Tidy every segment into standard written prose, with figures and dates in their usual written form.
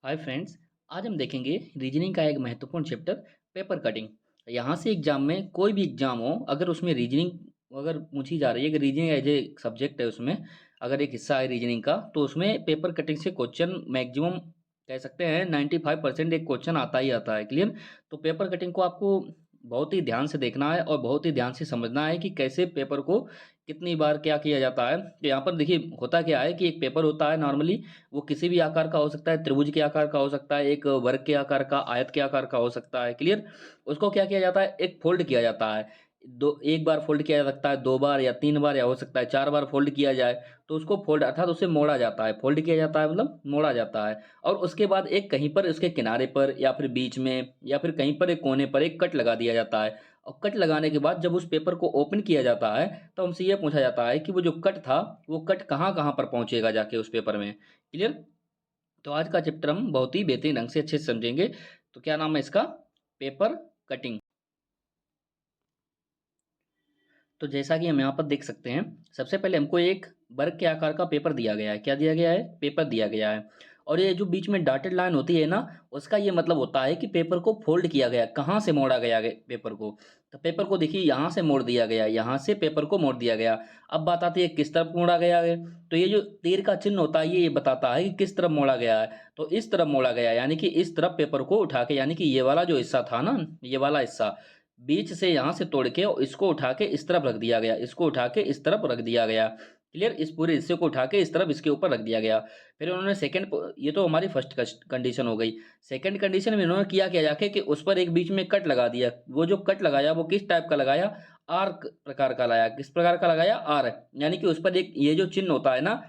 Hi friends. आज हम देखेंगे रीजनिंग का एक महत्वपूर्ण चैप्टर पेपर कटिंग। यहाँ से एग्जाम में कोई भी एग्जाम हो, अगर उसमें रीजनिंग अगर पूछी जा रही है कि रीजनिंग एज ए सब्जेक्ट है, उसमें अगर एक हिस्सा है रीजनिंग का, तो उसमें पेपर कटिंग से क्वेश्चन मैक्सिमम कह सकते हैं 95% एक क्वेश्चन आता ही आता है। क्लियर। तो पेपर कटिंग को आपको बहुत ही ध्यान से देखना है और बहुत ही ध्यान से समझना है कि कैसे पेपर को कितनी बार क्या किया जाता है। तो यहाँ पर देखिए होता क्या है कि एक पेपर होता है नॉर्मली, वो किसी भी आकार का हो सकता है, त्रिभुज के आकार का हो सकता है, एक वर्ग के आकार का, आयत के आकार का हो सकता है। क्लियर। उसको क्या किया जाता है, एक फोल्ड किया जाता है। दो एक बार फोल्ड किया जा सकता है, दो बार या तीन बार, या हो सकता है चार बार फोल्ड किया जाए। तो उसको फोल्ड अर्थात उसे मोड़ा जाता है। फोल्ड किया जाता है मतलब मोड़ा जाता है। और उसके बाद एक कहीं पर उसके किनारे पर या फिर बीच में या फिर कहीं पर एक कोने पर एक कट लगा दिया जाता है। और कट लगाने के बाद जब उस पेपर को ओपन किया जाता है तो हमसे ये पूछा जाता है कि वो जो कट था, वो कट कहाँ कहाँ पर पहुंचेगा जाके उस पेपर में। क्लियर। तो आज का चैप्टर हम बहुत ही बेहतरीन ढंग से अच्छे से समझेंगे। तो क्या नाम है इसका, पेपर कटिंग। तो जैसा कि हम यहाँ पर देख सकते हैं, सबसे पहले हमको एक वर्ग के आकार का पेपर दिया गया है। क्या दिया गया है, पेपर दिया गया है। और ये जो बीच में डॉटेड लाइन होती है ना, उसका ये मतलब होता है कि पेपर को फोल्ड किया गया, कहाँ से मोड़ा गया पेपर को। तो पेपर को देखिए यहाँ से मोड़ दिया गया, यहाँ से पेपर को मोड़ दिया गया। अब बात आती है किस तरफ मोड़ा गया है। तो ये जो तीर का चिन्ह होता है ये बताता है कि किस तरफ मोड़ा गया है। तो इस तरफ मोड़ा गया, यानी कि इस तरफ पेपर को उठा के, यानी कि ये वाला जो हिस्सा था ना, ये वाला हिस्सा बीच से यहाँ से तोड़ के और इसको उठा के इस तरफ रख दिया गया, इसको उठा के इस तरफ रख दिया गया। क्लियर। इस पूरे हिस्से को उठा के इस तरफ इसके ऊपर रख दिया गया। फिर उन्होंने सेकंड, ये तो हमारी फर्स्ट कंडीशन हो गई। सेकंड कंडीशन में इन्होंने किया जाके कि उस पर एक बीच में कट लगा दिया। वो जो कट लगाया वो किस टाइप का लगाया, आर्क प्रकार का लगाया। किस प्रकार का लगाया, आर, यानी कि उस पर एक ये जो चिन्ह होता है ना,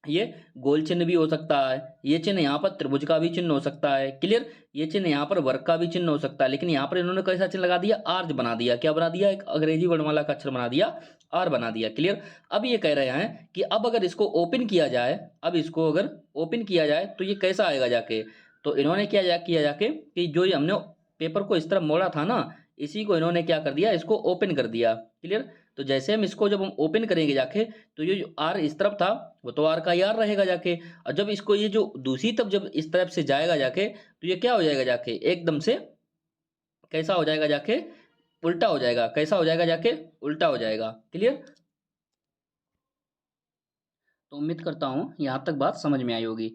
ये गोल चिन्ह भी हो सकता है, ये चिन्ह यहाँ पर त्रिभुज का भी चिन्ह हो सकता है। क्लियर। ये चिन्ह यहाँ पर वर्ग का भी चिन्ह हो सकता है, लेकिन यहाँ पर इन्होंने कैसा चिन्ह लगा दिया, आर्ज बना दिया। क्या बना दिया, एक अंग्रेजी वर्णमाला का अक्षर बना दिया, आर बना दिया। क्लियर। अब ये कह रहे हैं कि अब अगर इसको ओपन किया जाए, अब इसको अगर ओपन किया जाए तो ये कैसा आएगा जाके। तो इन्होंने किया जाके कि जो ये हमने पेपर को इस तरह मोड़ा था ना, इसी को इन्होंने क्या कर दिया, इसको ओपन कर दिया। क्लियर। तो जैसे हम इसको जब हम ओपन करेंगे जाके, तो ये जो आर इस तरफ था वो तो आर का ही आर रहेगा जाके। और जब इसको ये जो दूसरी तरफ जब इस तरफ से जाएगा जाके, तो ये क्या हो जाएगा जाके, एकदम से कैसा हो जाएगा जाके, उल्टा हो जाएगा। कैसा हो जाएगा जाके, उल्टा हो जाएगा। क्लियर। तो उम्मीद करता हूँ यहाँ तक बात समझ में आई होगी।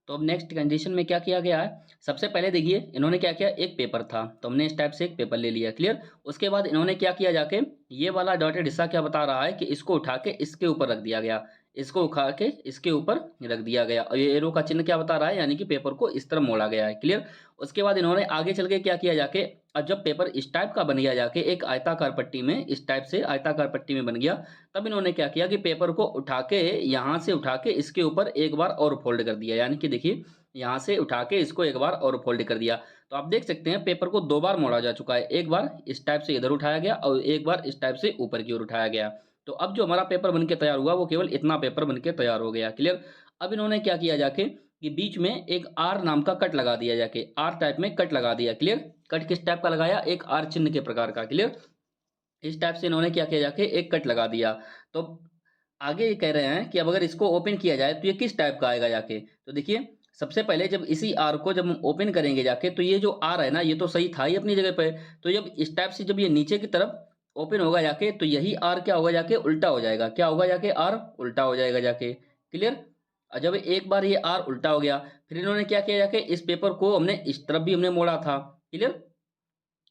तो अब नेक्स्ट कंडीशन में क्या किया गया है, सबसे पहले देखिए इन्होंने क्या किया, एक पेपर था तो हमने इस टाइप से एक पेपर ले लिया। क्लियर। उसके बाद इन्होंने क्या किया जाके, ये वाला डॉटेड हिस्सा क्या बता रहा है कि इसको उठा के इसके ऊपर रख दिया गया, इसको उठा के इसके ऊपर रख दिया गया। और ये एरो का चिन्ह क्या बता रहा है, यानी कि पेपर को इस तरह मोड़ा गया है। क्लियर। उसके बाद इन्होंने आगे चल के क्या किया जाके, अब जब पेपर इस टाइप का बन गया जाके, एक आयताकार पट्टी में, इस टाइप से आयताकार पट्टी में बन गया, तब इन्होंने क्या किया कि पेपर को उठा के यहाँ से उठा के इसके ऊपर एक बार और फोल्ड कर दिया। यानी कि देखिए यहाँ से उठा के इसको एक बार और फोल्ड कर दिया। तो आप देख सकते हैं पेपर को दो बार मोड़ा जा चुका है। एक बार इस टाइप से इधर उठाया गया और एक बार इस टाइप से ऊपर की ओर उठाया गया। तो अब जो हमारा पेपर बनके तैयार हुआ वो केवल इतना पेपर बनके तैयार हो गया। क्लियर। अब इन्होंने क्या किया जाके कि बीच में एक आर नाम का कट लगा दिया जाके, आर टाइप में कट लगा दिया। क्लियर। कट किस टाइप का लगाया, एक आर चिन्ह के प्रकार का। क्लियर। इस टाइप से इन्होंने क्या किया जाके, एक कट लगा दिया। तो आगे ये कह रहे हैं कि अब अगर इसको ओपन किया जाए तो ये किस टाइप का आएगा जाके। तो देखिए सबसे पहले जब इसी आर को जब हम ओपन करेंगे जाके, तो ये जो आर है ना, ये तो सही था ही अपनी जगह पे। तो जब इस टाइप से जब ये नीचे की तरफ ओपन होगा जाके, तो यही आर क्या होगा जाके, उल्टा हो जाएगा। क्या होगा जाके, आर उल्टा हो जाएगा जाके। क्लियर। और जब एक बार ये आर उल्टा हो गया, फिर इन्होंने क्या किया जाके, इस पेपर को हमने इस तरफ भी हमने मोड़ा था। क्लियर।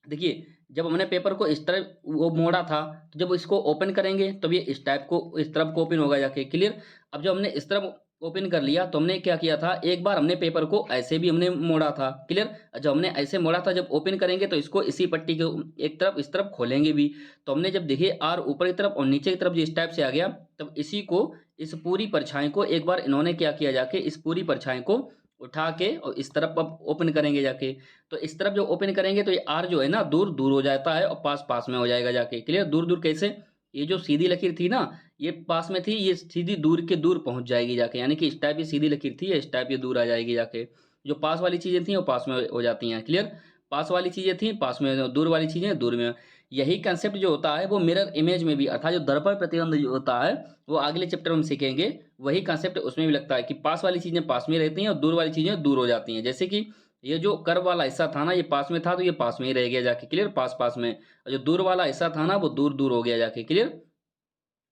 देखिए जब हमने पेपर को इस तरह वो मोड़ा था, तो जब इसको ओपन करेंगे तब ये इस टाइप को इस तरफ को ओपन होगा जाके। क्लियर। अब जब हमने इस तरफ ओपन कर लिया तो हमने क्या किया था, एक बार हमने पेपर को ऐसे भी हमने मोड़ा था। क्लियर। जब हमने ऐसे मोड़ा था, जब ओपन करेंगे तो इसको इसी पट्टी के एक तरफ इस तरफ खोलेंगे भी। तो हमने जब देखिए आर ऊपर की तरफ और नीचे की तरफ जो इस टाइप से आ गया, तब इसी को, इस पूरी परछाई को एक बार इन्होंने क्या किया जाके, इस पूरी परछाई को उठा के और इस तरफ अब ओपन करेंगे जाके। तो इस तरफ जो ओपन करेंगे तो ये आर जो है ना, दूर दूर हो जाता है और पास पास में हो जाएगा जाके। क्लियर। दूर दूर कैसे, ये जो सीधी लकीर थी ना, ये पास में थी, ये सीधी दूर के दूर पहुंच जाएगी जाके। यानी कि इस टाइप की सीधी लकीर थी, इस टाइप ये दूर आ जाएगी जाके। जो पास वाली चीजें थी वो पास में हो जाती हैं। क्लियर। पास वाली चीजें थी पास में, दूर वाली चीजें दूर में। यही कंसेप्ट जो होता है वो मिरर इमेज में भी, अर्थात जो दर्पण प्रतिबंध जो होता है वो अगले चैप्टर में हम सीखेंगे। वही कंसेप्ट उसमें भी लगता है कि पास वाली चीजें पास में रहती हैं और दूर वाली चीजें दूर हो जाती हैं। जैसे कि ये जो कर्व वाला हिस्सा था ना, ये पास में था तो ये पास में ही रह गया जाके, क्लियर, पास पास में। और जो दूर वाला हिस्सा था ना वो दूर दूर हो गया जाके, क्लियर।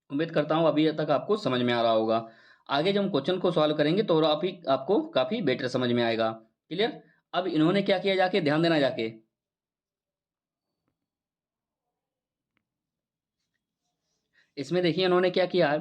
उम्मीद करता हूँ अभी तक आपको समझ में आ रहा होगा। आगे जब हम क्वेश्चन को सॉल्व करेंगे तो आपको काफी बेटर समझ में आएगा, क्लियर। अब इन्होंने क्या किया, जाके ध्यान देना, जाके इसमें देखिए इन्होंने क्या किया है।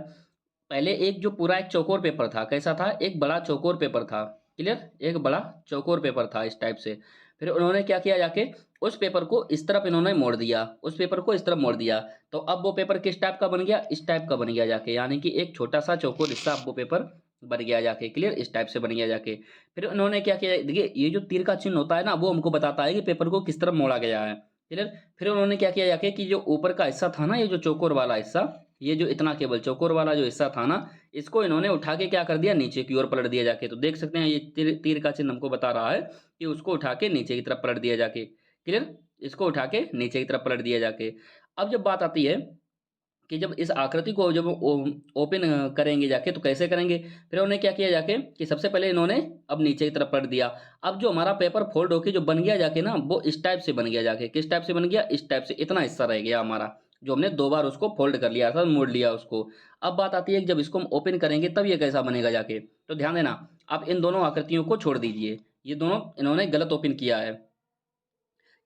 पहले एक जो पूरा एक चौकोर पेपर था, कैसा था, एक बड़ा चौकोर पेपर था, क्लियर, एक बड़ा चौकोर पेपर था इस टाइप से। फिर उन्होंने क्या किया, जाके उस पेपर को इस तरफ इन्होंने मोड़ दिया, उस पेपर को इस तरफ मोड़ दिया। तो अब वो पेपर किस टाइप का बन गया, इस टाइप का बन गया जाके, यानी कि एक छोटा सा चौकोर हिस्सा अब वो पेपर बन गया जाके, क्लियर, इस टाइप से बन गया जाके। फिर उन्होंने क्या किया, देखिए ये जो तीर का चिन्ह होता है ना वो हमको बताता है कि पेपर को किस तरफ मोड़ा गया है, क्लियर। फिर उन्होंने क्या किया जाके कि जो ऊपर का हिस्सा था ना, ये जो चौकोर वाला हिस्सा, ये जो इतना केवल चौकोर वाला जो हिस्सा था ना, इसको इन्होंने उठा के क्या कर दिया, नीचे की ओर पलट दिया जाके। तो देख सकते हैं ये तीर का चिन्ह हमको बता रहा है कि उसको उठा के नीचे की तरफ पलट दिया जाके, क्लियर, इसको उठा के नीचे की तरफ पलट दिया जाके। अब जब बात आती है कि जब इस आकृति को जब ओपन करेंगे जाके तो कैसे करेंगे। फिर उन्होंने क्या किया जाके कि सबसे पहले इन्होंने अब नीचे की तरफ पलट दिया। अब जो हमारा पेपर फोल्ड होके जो बन गया जाके ना, वो इस टाइप से बन गया जाके, किस टाइप से बन गया, इस टाइप से, इतना हिस्सा रह गया हमारा जो हमने दो बार उसको फोल्ड कर लिया था, मोड़ लिया उसको। अब बात आती है कि जब इसको हम ओपन करेंगे तब ये कैसा बनेगा जाके। तो ध्यान देना, आप इन दोनों आकृतियों को छोड़ दीजिए, ये दोनों इन्होंने गलत ओपन किया है,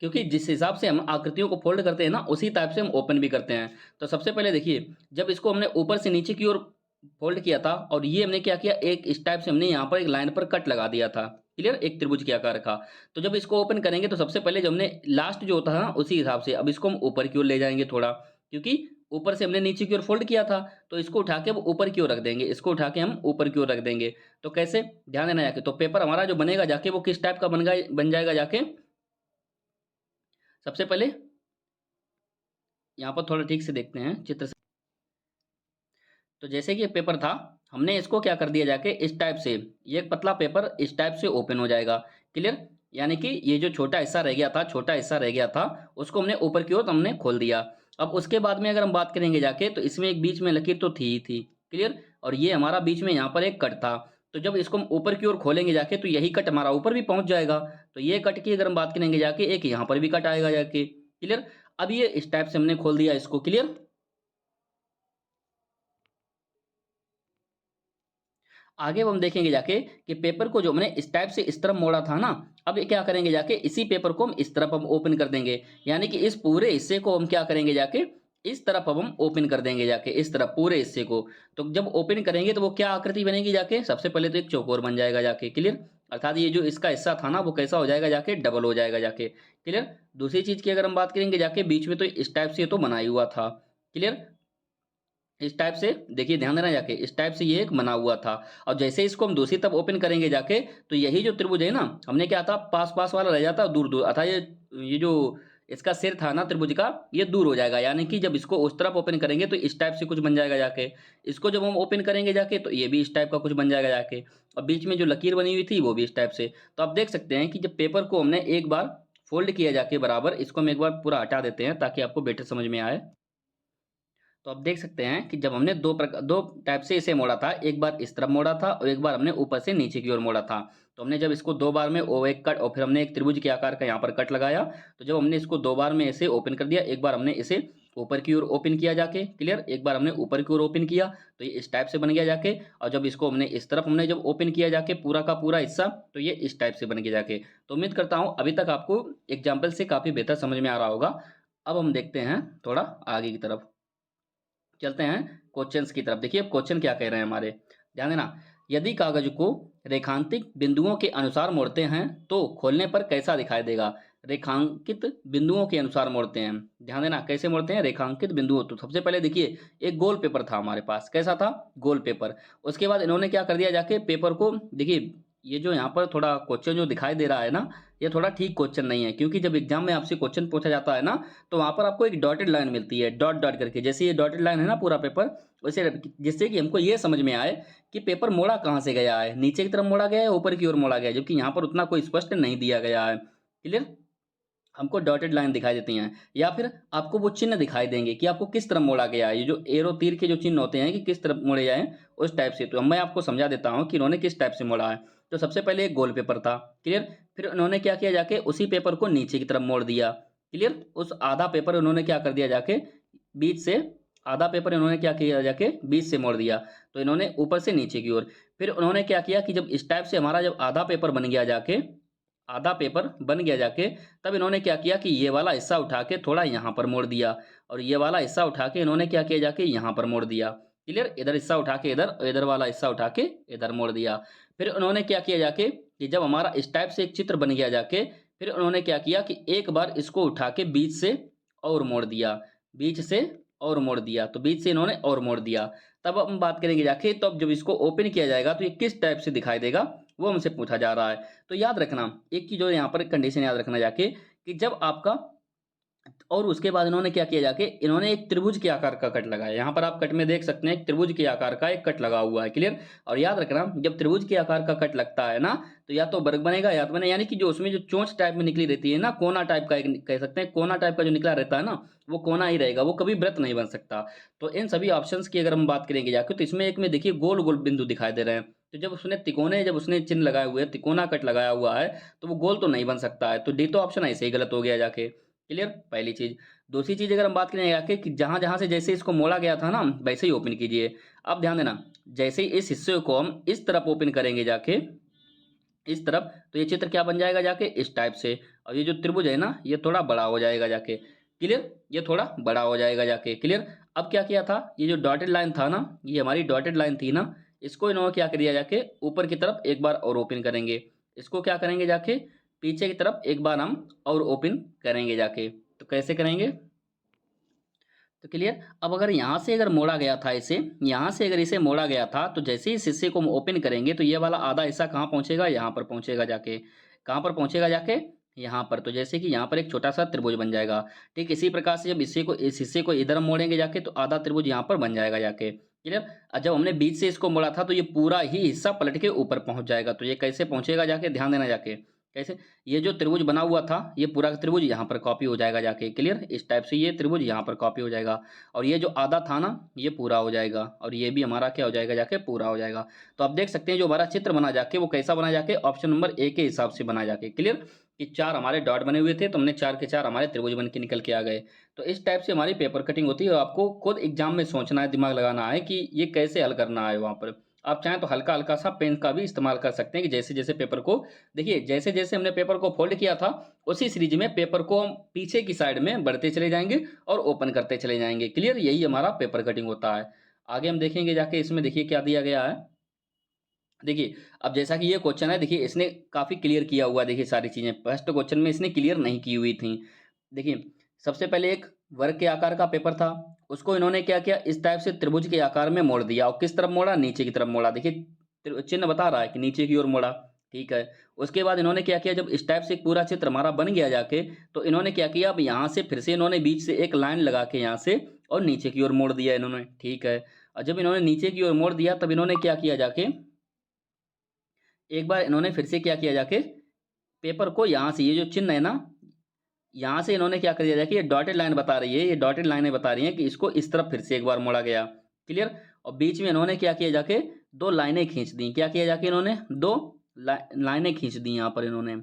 क्योंकि जिस हिसाब से हम आकृतियों को फोल्ड करते हैं ना उसी टाइप से हम ओपन भी करते हैं। तो सबसे पहले देखिए, जब इसको हमने ऊपर से नीचे की ओर फोल्ड किया था और ये हमने क्या किया, एक इस टाइप से हमने यहाँ पर एक लाइन पर कट लगा दिया था, क्लियर, एक त्रिभुज के आकार का। तो जब इसको ओपन करेंगे तो सबसे पहले जब हमने लास्ट जो होता है ना उसी हिसाब से अब इसको हम ऊपर की ओर ले जाएंगे थोड़ा, क्योंकि ऊपर से हमने नीचे की ओर फोल्ड किया था। तो इसको उठा के अब ऊपर की ओर रख देंगे, इसको उठा के हम ऊपर की ओर रख देंगे। तो कैसे, ध्यान देना जाके, तो पेपर हमारा जो बनेगा जाके वो किस टाइप का बन जाएगा जाके। सबसे पहले यहाँ पर थोड़ा ठीक से देखते हैं चित्र से। तो जैसे कि ये पेपर था, हमने इसको क्या कर दिया जाके इस टाइप से, ये एक पतला पेपर इस टाइप से ओपन हो जाएगा, क्लियर। यानी कि ये जो छोटा हिस्सा रह गया था, छोटा हिस्सा रह गया था, उसको हमने ऊपर की ओर हमने खोल दिया। अब उसके बाद में अगर हम बात करेंगे जाके तो इसमें एक बीच में लकीर तो थी ही थी, क्लियर, और ये हमारा बीच में यहाँ पर एक कट था। तो जब इसको हम ऊपर की ओर खोलेंगे जाके तो यही कट हमारा ऊपर भी पहुंच जाएगा। तो ये कट की अगर हम बात करेंगे जाके, एक यहाँ पर भी कट आएगा जाके, क्लियर। अब ये इस टाइप से हमने खोल दिया इसको, क्लियर। आगे अब हम देखेंगे जाके कि पेपर को जो हमने इस टाइप से इस तरफ मोड़ा था ना, अब ये क्या करेंगे जाके, इसी पेपर को हम इस तरफ हम ओपन कर देंगे, यानी कि इस पूरे हिस्से को हम क्या करेंगे जाके, इस तरफ अब हम ओपन कर देंगे जाके, इस तरफ पूरे हिस्से को। तो जब ओपन करेंगे तो वो क्या आकृति बनेगी जाके, सबसे पहले तो एक चौकोर बन जाएगा जाके, क्लियर। अर्थात ये जो इसका हिस्सा था ना वो कैसा हो जाएगा जाके, डबल हो जाएगा जाके, क्लियर। दूसरी चीज की अगर हम बात करेंगे जाके, बीच में तो इस टाइप से ये तो बना ही हुआ था, क्लियर, इस टाइप से, देखिए ध्यान देना जाके, इस टाइप से ये एक बना हुआ था। और जैसे इसको हम दूसरी तरफ ओपन करेंगे जाके तो यही जो त्रिभुज है ना, हमने क्या था, पास पास वाला रह जाता दूर दूर, अर्थात ये जो इसका सिर था ना त्रिभुज का, ये दूर हो जाएगा। यानी कि जब इसको उस तरफ ओपन करेंगे तो इस टाइप से कुछ बन जाएगा जाके, इसको जब हम ओपन करेंगे जाके तो ये भी इस टाइप का कुछ बन जाएगा जाके, और बीच में जो लकीर बनी हुई थी वो भी इस टाइप से। तो आप देख सकते हैं कि जब पेपर को हमने एक बार फोल्ड किया जाके बराबर, इसको हम एक बार पूरा हटा देते हैं ताकि आपको बेटर समझ में आए। तो आप देख सकते हैं कि जब हमने दो टाइप से इसे मोड़ा था, एक बार इस तरफ मोड़ा था और एक बार हमने ऊपर से नीचे की ओर मोड़ा था। तो हमने जब इसको दो बार में ओ एक कट और फिर हमने एक त्रिभुज के आकार का यहाँ पर कट लगाया। तो जब हमने इसको दो बार में इसे ओपन कर दिया, एक बार हमने इसे ऊपर की ओर ओपन किया जाके, क्लियर, एक बार हमने ऊपर की ओर ओपन किया तो ये इस टाइप से बन गया जाके। और जब इसको हमने इस तरफ हमने जब ओपन किया जाके पूरा का पूरा हिस्सा, तो ये इस टाइप से बन गया जाके। तो उम्मीद करता हूँ अभी तक आपको एग्जाम्पल से काफ़ी बेहतर समझ में आ रहा होगा। अब हम देखते हैं थोड़ा आगे की तरफ, चलते हैं क्वेश्चंस की तरफ। देखिए अब क्वेश्चन क्या कह रहे हैं हमारे, ध्यान देना। यदि कागज को रेखांकित बिंदुओं के अनुसार मोड़ते हैं तो खोलने पर कैसा दिखाई देगा। रेखांकित बिंदुओं के अनुसार मोड़ते हैं, ध्यान देना कैसे मोड़ते हैं, रेखांकित बिंदुओं। तो सबसे पहले देखिए एक गोल पेपर था हमारे पास, कैसा था, गोल पेपर। उसके बाद इन्होंने क्या कर दिया जाके, पेपर को, देखिए ये जो यहाँ पर थोड़ा क्वेश्चन जो दिखाई दे रहा है ना, ये थोड़ा ठीक क्वेश्चन नहीं है, क्योंकि जब एग्जाम में आपसे क्वेश्चन पूछा जाता है ना तो वहां पर आपको एक डॉटेड लाइन मिलती है, डॉट डॉट करके, जैसे ये डॉटेड लाइन है ना पूरा पेपर, वैसे, जिससे कि हमको ये समझ में आए कि पेपर मोड़ा कहाँ से गया है, नीचे की तरफ मोड़ा गया है, ऊपर की ओर मोड़ा गया है, जबकि यहाँ पर उतना कोई स्पष्ट नहीं दिया गया है, क्लियर। हमको डॉटेड लाइन दिखाई देती हैं, या फिर आपको वो चिन्ह दिखाई देंगे कि आपको किस तरफ मोड़ा गया है। ये जो एरो तीर के जो चिन्ह होते हैं कि किस तरफ मोड़े जाएँ, उस टाइप से। तो मैं आपको समझा देता हूँ कि इन्होंने किस टाइप से मोड़ा है। तो सबसे पहले एक गोल पेपर था, क्लियर? फिर उन्होंने क्या किया, जाके उसी पेपर को नीचे की तरफ मोड़ दिया, क्लियर? उस आधा पेपर उन्होंने क्या कर दिया, जाके बीच से आधा पेपर इन्होंने क्या किया, जाके बीच से मोड़ दिया। तो इन्होंने ऊपर से नीचे की ओर। फिर उन्होंने क्या किया कि जब इस टाइप से हमारा जब आधा पेपर बन गया, जाके आधा पेपर बन गया जाके, तब इन्होंने क्या किया कि ये वाला हिस्सा उठा के थोड़ा यहाँ पर मोड़ दिया, और ये वाला हिस्सा उठा के इन्होंने क्या किया, जाके यहाँ पर मोड़ दिया, क्लियर? इधर हिस्सा उठा के इधर, और इधर वाला हिस्सा उठा के इधर मोड़ दिया। फिर उन्होंने क्या किया, जाके कि जब हमारा इस टाइप से एक चित्र बन गया, जाके फिर उन्होंने क्या किया कि एक बार इसको उठा के बीच से और मोड़ दिया, बीच से और मोड़ दिया। तो बीच से इन्होंने और मोड़ दिया। तब हम बात करेंगे जाके, तो अब जब इसको ओपन किया जाएगा तो ये किस टाइप से दिखाई देगा, वो हमसे पूछा जा रहा है। तो याद रखना एक चीज, जो यहाँ पर कंडीशन याद रखना जाके, कि जब आपका, और उसके बाद इन्होंने क्या किया, जाके इन्होंने एक त्रिभुज के आकार का कट लगाया। यहाँ पर आप कट में देख सकते हैं एक त्रिभुज के आकार का एक कट लगा हुआ है, क्लियर? और याद रखना, जब त्रिभुज के आकार का कट लगता है ना, तो या तो वर्ग बनेगा या तो बने, यानी कि जो उसमें जो चोंच टाइप में निकली रहती है ना, कोना टाइप का, एक कह सकते हैं कोना टाइप का जो निकला रहता है ना, वो कोना ही रहेगा, वो कभी वृत्त नहीं बन सकता। तो इन सभी ऑप्शंस की अगर हम बात करेंगे जाके, तो इसमें एक में देखिए गोल गोल बिंदु दिखाई दे रहे हैं। तो जब उसने तिकोने, जब उसने चिन्ह लगाए हुए, तिकोना कट लगाया हुआ है, तो वो गोल तो नहीं बन सकता है। तो डी तो ऑप्शन ऐसे ही गलत हो गया जाके, क्लियर? पहली चीज। दूसरी चीज अगर हम बात करें जाके, कि जहां जहां से जैसे इसको मोड़ा गया था ना, वैसे ही ओपन कीजिए। अब ध्यान देना, जैसे ही इस हिस्से को हम इस तरफ ओपन करेंगे, जाके इस तरफ, तो ये चित्र क्या बन जाएगा, जाके इस टाइप से। और ये जो त्रिभुज है ना, ये थोड़ा बड़ा हो जाएगा जाके, क्लियर? ये थोड़ा बड़ा हो जाएगा जाके, क्लियर? अब क्या किया था, ये जो डॉटेड लाइन था ना, ये हमारी डॉटेड लाइन थी ना, इसको इन्होंने क्या कर दिया, जाके ऊपर की तरफ एक बार और ओपन करेंगे। इसको क्या करेंगे, जाके पीछे की तरफ एक बार हम और ओपन करेंगे जाके। तो कैसे करेंगे, तो क्लियर? अब अगर यहाँ से अगर मोड़ा गया था इसे, यहाँ से अगर इसे मोड़ा गया था, तो जैसे ही इस हिस्से को हम ओपन करेंगे, तो ये वाला आधा हिस्सा कहाँ पहुंचेगा, यहाँ पर पहुंचेगा जाके। कहाँ पर पहुंचेगा, जाके यहाँ पर। तो जैसे कि यहाँ पर एक छोटा सा त्रिभुज बन जाएगा। ठीक इसी प्रकार से जब इस हिस्से को इधर हम मोड़ेंगे जाके, तो आधा त्रिभुज यहाँ पर बन जाएगा जाके, क्लियर? और जब हमने बीच से इसको मोड़ा था, तो ये पूरा ही हिस्सा पलट के ऊपर पहुंच जाएगा। तो ये कैसे पहुंचेगा, जाके ध्यान देना जाके, कैसे? ये जो त्रिभुज बना हुआ था, ये पूरा का त्रिभुज यहाँ पर कॉपी हो जाएगा जाके, क्लियर? इस टाइप से ये त्रिभुज यहाँ पर कॉपी हो जाएगा, और ये जो आधा था ना, ये पूरा हो जाएगा, और ये भी हमारा क्या हो जाएगा, जाके पूरा हो जाएगा। तो आप देख सकते हैं जो हमारा चित्र बना जाके, वो कैसा बना जाके, ऑप्शन नंबर ए के हिसाब से बना जाके, क्लियर? कि चार हमारे डॉट बने हुए थे, तो हमने चार के चार हमारे त्रिभुज बन के निकल के आ गए। तो इस टाइप से हमारी पेपर कटिंग होती है, और आपको खुद एग्जाम में सोचना है, दिमाग लगाना है कि ये कैसे हल करना है वहाँ पर। आप चाहें तो हल्का हल्का सा पेन का भी इस्तेमाल कर सकते हैं, कि जैसे जैसे पेपर को, देखिए जैसे जैसे हमने पेपर को फोल्ड किया था, उसी सीरीज में पेपर को हम पीछे की साइड में बढ़ते चले जाएंगे और ओपन करते चले जाएंगे, क्लियर? यही हमारा पेपर कटिंग होता है। आगे हम देखेंगे जाके, इसमें देखिए क्या दिया गया है। देखिए, अब जैसा कि ये क्वेश्चन है, देखिए इसने काफ़ी क्लियर किया हुआ है, देखिए सारी चीज़ें। फर्स्ट क्वेश्चन में इसने क्लियर नहीं की हुई थी। देखिए, सबसे पहले एक वर्ग के आकार का पेपर था, उसको इन्होंने क्या किया, इस टाइप से त्रिभुज के आकार में मोड़ दिया, और किस तरफ मोड़ा, नीचे की तरफ मोड़ा। देखिए चिन्ह बता रहा है कि नीचे की ओर मोड़ा, ठीक है? उसके बाद इन्होंने क्या किया, जब इस टाइप से एक पूरा चित्र हमारा बन गया जाके, तो इन्होंने क्या किया, अब यहाँ से फिर से इन्होंने बीच से एक लाइन लगा के यहाँ से और नीचे की ओर मोड़ दिया इन्होंने, ठीक है? और जब इन्होंने नीचे की ओर मोड़ दिया, तब इन्होंने क्या किया, जाके एक बार इन्होंने फिर से क्या किया, जाके पेपर को यहाँ से, ये जो चिन्ह है ना, यहाँ से इन्होंने क्या कर दिया, जाके ये डॉटेड लाइन बता रही है, ये डॉटेड लाइनें बता रही हैं कि इसको इस तरफ फिर से एक बार मोड़ा गया, क्लियर? और बीच में इन्होंने क्या किया, जाके दो लाइनें खींच दी। क्या किया, जाके इन्होंने दो लाइनें खींच दी यहाँ पर इन्होंने,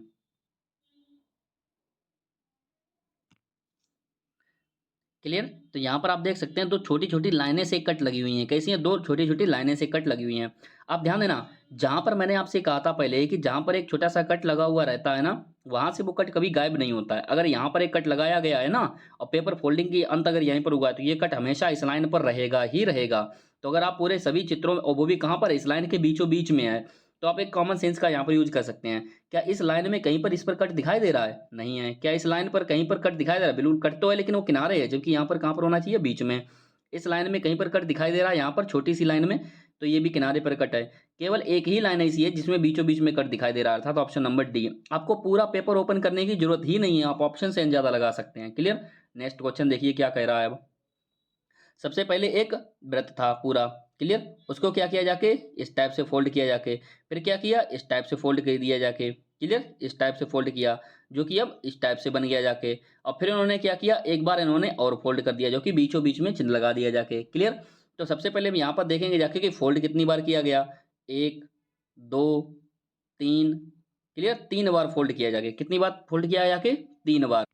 क्लियर? तो यहाँ पर आप देख सकते हैं दो छोटी छोटी लाइनें से कट लगी हुई हैं। कैसी हैं, दो छोटी छोटी लाइनें से कट लगी हुई हैं। आप ध्यान देना, जहाँ पर मैंने आपसे कहा था पहले कि जहाँ पर एक छोटा सा कट लगा हुआ रहता है ना, वहां से वो कट कभी गायब नहीं होता है। अगर यहाँ पर एक कट लगाया गया है ना, और पेपर फोल्डिंग की अंत अगर यहीं पर हुआ है, तो ये कट हमेशा इस लाइन पर रहेगा ही रहेगा। तो अगर आप पूरे सभी चित्रों में, और वो भी कहाँ पर, इस लाइन के बीचों बीच में है, तो आप एक कॉमन सेंस का यहाँ पर यूज कर सकते हैं। क्या इस लाइन में कहीं पर इस पर कट दिखाई दे रहा है, नहीं है? क्या इस लाइन पर कहीं पर कट दिखाई दे रहा है, बिल्कुल कट तो है, लेकिन वो किनारे है, जबकि यहाँ पर कहाँ पर होना चाहिए, बीच में। इस लाइन में कहीं पर कट दिखाई दे रहा है, यहाँ पर छोटी सी लाइन में, तो ये भी किनारे पर कट है। केवल एक ही लाइन ऐसी है जिसमें बीचों बीच में कट दिखाई दे रहा था, तो ऑप्शन नंबर डी। आपको पूरा पेपर ओपन करने की जरूरत ही नहीं है, आप ऑप्शन से ज्यादा लगा सकते हैं, क्लियर? नेक्स्ट क्वेश्चन देखिए क्या कह रहा है अब। सबसे पहले एक वृत्त था पूरा, क्लियर? उसको क्या किया, जाके इस टाइप से फोल्ड किया जाके, फिर क्या किया, इस टाइप से फोल्ड कर दिया जाके, क्लियर, इस टाइप से फोल्ड किया, जो कि अब इस टाइप से बन गया जाके। और फिर इन्होंने क्या किया, एक बार इन्होंने और फोल्ड कर दिया, जो कि बीचों बीच में चिन्ह लगा दिया जाके। क्लियर, तो सबसे पहले हम यहाँ पर देखेंगे जाके कि फोल्ड कितनी बार किया गया, 1 2 3। क्लियर, 3 बार फोल्ड किया जाके। कितनी बार फोल्ड किया जाके, 3 बार।